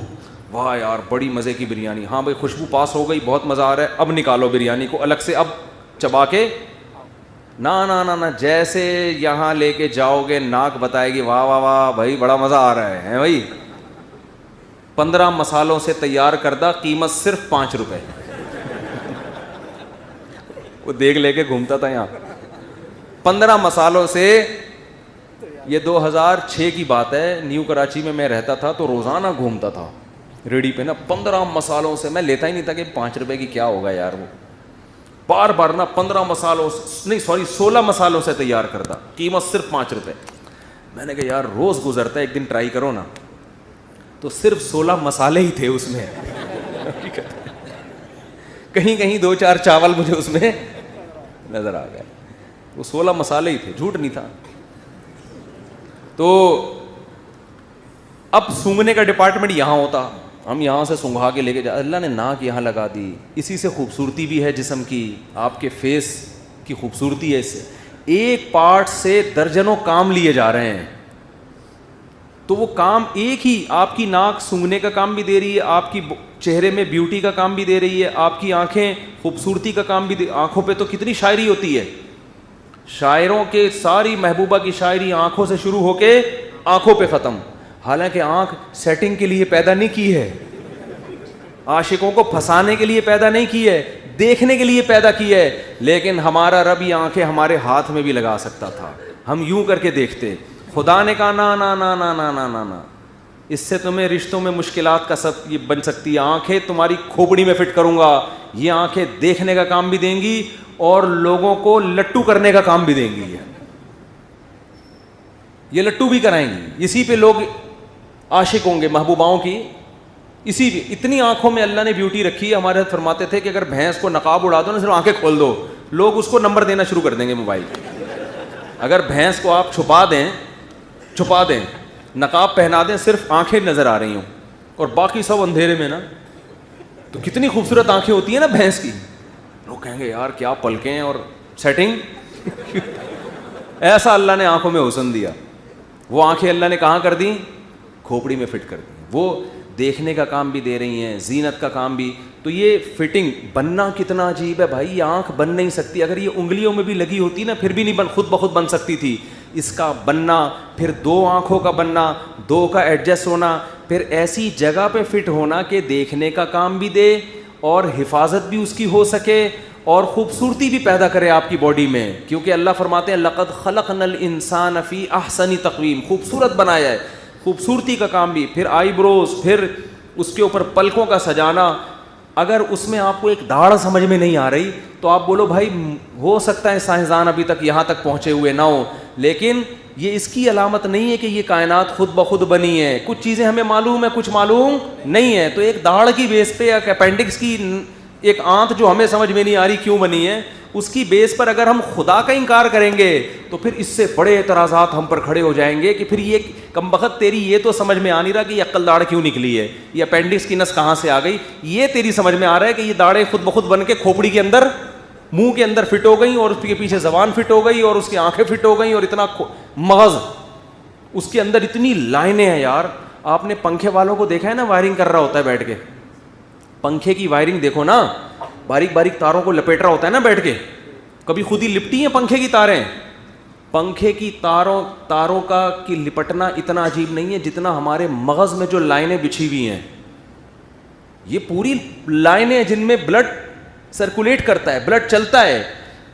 واہ یار بڑی مزے کی بریانی, ہاں بھائی خوشبو پاس ہو گئی بہت مزہ آ رہا ہے, اب نکالو بریانی کو الگ سے, اب چبا کے نا نا نا نا, جیسے یہاں لے کے جاؤ گے ناک بتائے گی واہ واہ واہ بھائی بڑا مزہ آ رہا ہے بھائی. 15 مسالوں سے تیار کردہ, قیمت صرف 5 روپے. وہ دیکھ لے کے گھومتا تھا یہاں, 15 مسالوں سے. یہ 2006 کی بات ہے, نیو کراچی میں رہتا تھا تو روزانہ گھومتا تھا ریڈی پہ نا, 15 مسالوں سے. میں لیتا ہی نہیں تھا کہ 5 روپے کی کیا ہوگا یار, وہ بار بار نا 16 مسالوں سے تیار کردہ, قیمت صرف 5 روپے. میں نے کہا یار روز گزرتا ہے, ایک دن ٹرائی کرو نا. تو صرف 16 مسالے ہی تھے اس میں, کہیں کہیں 2-4 چاول مجھے اس میں نظر آ گئے. وہ 16 مسالے ہی تھے, جھوٹ نہیں تھا. تو اب سونگھنے کا ڈپارٹمنٹ یہاں ہوتا, ہم یہاں سے سونگھا کے لے کے جا, اللہ نے ناک یہاں لگا دی, اسی سے خوبصورتی بھی ہے جسم کی, آپ کے فیس کی خوبصورتی ہے اس سے. ایک پارٹ سے درجنوں کام لیے جا رہے ہیں. تو وہ کام ایک ہی, آپ کی ناک سونگھنے کا کام بھی دے رہی ہے, آپ کی چہرے میں بیوٹی کا کام بھی دے رہی ہے, آپ کی آنکھیں خوبصورتی کا کام بھی آنکھوں پہ تو کتنی شاعری ہوتی ہے. شاعروں کے ساری محبوبہ کی شاعری آنکھوں سے شروع ہو کے آنکھوں پہ ختم. حالانکہ آنکھ سیٹنگ کے لیے پیدا نہیں کی ہے, عاشقوں کو پھنسانے کے لیے پیدا نہیں کی ہے, دیکھنے کے لیے پیدا کی ہے. لیکن ہمارا رب یہ آنکھیں ہمارے ہاتھ میں بھی لگا سکتا تھا, ہم یوں کر کے دیکھتے. خدا نے کہا نا نا نا نا نا نا نا نا, اس سے تمہیں رشتوں میں مشکلات کا سب یہ بن سکتی ہے. آنکھیں تمہاری کھوپڑی میں فٹ کروں گا, یہ آنکھیں دیکھنے کا کام بھی دیں گی اور لوگوں کو لٹو کرنے کا کام بھی دیں گی. یہ لٹو بھی کرائیں گی, اسی پہ لوگ عاشق ہوں گے محبوباؤں کی. اسی بھی اتنی آنکھوں میں اللہ نے بیوٹی رکھی ہے. ہمارے حضرت فرماتے تھے کہ اگر بھینس کو نقاب اڑا دو نا, صرف آنکھیں کھول دو, لوگ اس کو نمبر دینا شروع کر دیں گے موبائل پہ. اگر بھینس کو آپ چھپا دیں, نقاب پہنا دیں, صرف آنکھیں نظر آ رہی ہوں اور باقی سب اندھیرے میں نا, تو کتنی خوبصورت آنکھیں ہوتی ہیں نا بھینس کی. لوگ کہیں گے یار کیا پلکیں ہیں اور سیٹنگ. ایسا اللہ نے آنکھوں میں حسن دیا. وہ آنکھیں اللہ نے کہاں کر دیں؟ کھوپڑی میں فٹ کر دی. وہ دیکھنے کا کام بھی دے رہی ہیں, زینت کا کام بھی. تو یہ فٹنگ بننا کتنا عجیب ہے بھائی. یہ آنکھ بن نہیں سکتی, اگر یہ انگلیوں میں بھی لگی ہوتی نا پھر بھی نہیں خود بخود بن سکتی تھی. اس کا بننا, پھر 2 آنکھوں کا بننا, 2 کا ایڈجسٹ ہونا, پھر ایسی جگہ پہ فٹ ہونا کہ دیکھنے کا کام بھی دے اور حفاظت بھی اس کی ہو سکے اور خوبصورتی بھی پیدا کرے آپ کی باڈی میں. کیونکہ اللہ فرماتے ہیں لقد خلقنا الانسان فی احسن تقویم, خوبصورت بنایا ہے. خوبصورتی کا کام بھی, پھر آئی بروز, پھر اس کے اوپر پلکوں کا سجانا. اگر اس میں آپ کو ایک داڑھ سمجھ میں نہیں آ رہی تو آپ بولو بھائی ہو سکتا ہے سائنسدان ابھی تک یہاں تک پہنچے ہوئے نہ ہو, لیکن یہ اس کی علامت نہیں ہے کہ یہ کائنات خود بخود بنی ہے. کچھ چیزیں ہمیں معلوم ہے, کچھ معلوم نہیں ہے. تو ایک داڑھ کی بیس پہ, ایک اپینڈکس کی ایک آنت جو ہمیں سمجھ میں نہیں آ رہی کیوں بنی ہے, اس کی بیس پر اگر ہم خدا کا انکار کریں گے تو پھر اس سے بڑے اعتراضات ہم پر کھڑے ہو جائیں گے کہ پھر یہ کمبخت تیری یہ تو سمجھ میں آ نہیں رہا کہ یہ عقل داڑھ کیوں نکلی ہے, یہ اپینڈکس کی نس کہاں سے آ گئی. یہ تیری سمجھ میں آ رہا ہے کہ یہ داڑھیں خود بخود بن کے کھوپڑی کے اندر, منہ کے اندر فٹ ہو گئی اور اس کے پیچھے زبان فٹ ہو گئی اور اس کی آنکھیں فٹ ہو گئیں اور اتنا مغز اس کے اندر, اتنی لائنیں ہیں. یار آپ نے پنکھے والوں کو دیکھا ہے نا, وائرنگ کر رہا ہوتا ہے بیٹھ کے, پنکھے کی وائرنگ دیکھو نا, باریک باریک تاروں کو لپیٹ رہا ہوتا ہے نا بیٹھ کے. کبھی خود ہی لپٹی ہیں پنکھے کی تاریں؟ پنکھے کی تاروں کا کی لپٹنا اتنا عجیب نہیں ہے جتنا ہمارے مغز میں جو لائنیں بچھی ہوئی ہیں. یہ پوری لائنیں جن میں بلڈ سرکولیٹ کرتا ہے, بلڈ چلتا ہے,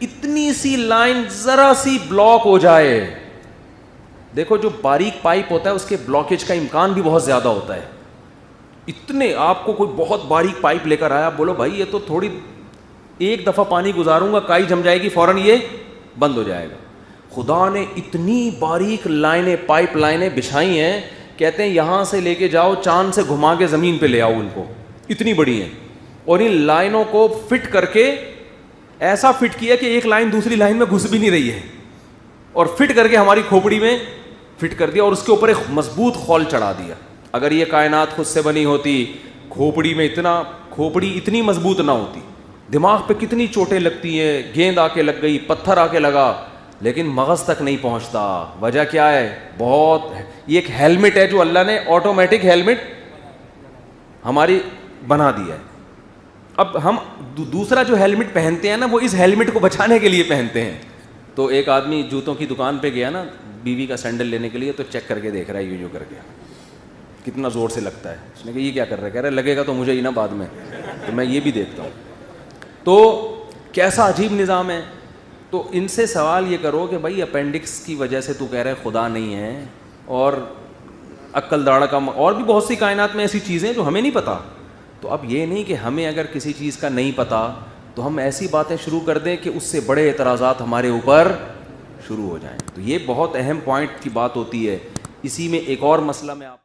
اتنی سی لائن ذرا سی بلاک ہو جائے, دیکھو جو باریک پائپ ہوتا ہے اس کے بلاکیج کا امکان بھی بہت زیادہ ہوتا ہے. اتنے آپ کو کوئی بہت باریک پائپ لے کر آیا, بولو بھائی یہ تو تھوڑی ایک دفعہ پانی گزاروں گا کائی جم جائے گی, فوراً یہ بند ہو جائے گا. خدا نے اتنی باریک لائنیں, پائپ لائنیں بچھائی ہیں, کہتے ہیں یہاں سے لے کے جاؤ چاند سے گھما کے زمین پہ لے آؤ ان کو, اتنی بڑی ہیں. اور ان لائنوں کو فٹ کر کے ایسا فٹ کیا کہ ایک لائن دوسری لائن میں گھس بھی نہیں رہی ہے, اور فٹ کر کے ہماری کھوپڑی میں فٹ کر دیا اور اس کے اوپر ایک مضبوط خول چڑھا دیا. اگر یہ کائنات خود سے بنی ہوتی, کھوپڑی اتنی مضبوط نہ ہوتی. دماغ پہ کتنی چوٹیں لگتی ہیں, گیند آ کے لگ گئی, پتھر آ کے لگا, لیکن مغز تک نہیں پہنچتا. وجہ کیا ہے؟ بہت, یہ ایک ہیلمٹ ہے جو اللہ نے آٹومیٹک ہیلمٹ ہماری بنا دیا ہے. اب ہم دوسرا جو ہیلمٹ پہنتے ہیں نا, وہ اس ہیلمٹ کو بچانے کے لیے پہنتے ہیں. تو ایک آدمی جوتوں کی دکان پہ گیا نا بیوی کا سینڈل لینے کے لیے, تو چیک کر کے دیکھ رہا ہے یوں کر کے کتنا زور سے لگتا ہے. اس نے کہا یہ کیا کر رہا ہے؟ کہہ رہا ہے لگے گا تو مجھے ہی نا بعد میں, تو میں یہ بھی دیکھتا ہوں. تو کیسا عجیب نظام ہے. تو ان سے سوال یہ کرو کہ بھائی اپینڈکس کی وجہ سے تو کہہ رہے خدا نہیں ہے, اور عقل داڑھ کا, اور بھی بہت سی کائنات میں ایسی چیزیں جو ہمیں نہیں پتہ. تو اب یہ نہیں کہ ہمیں اگر کسی چیز کا نہیں پتہ تو ہم ایسی باتیں شروع کر دیں کہ اس سے بڑے اعتراضات ہمارے اوپر شروع ہو جائیں. تو یہ بہت اہم پوائنٹ کی بات ہوتی ہے. اسی میں ایک اور مسئلہ میں آپ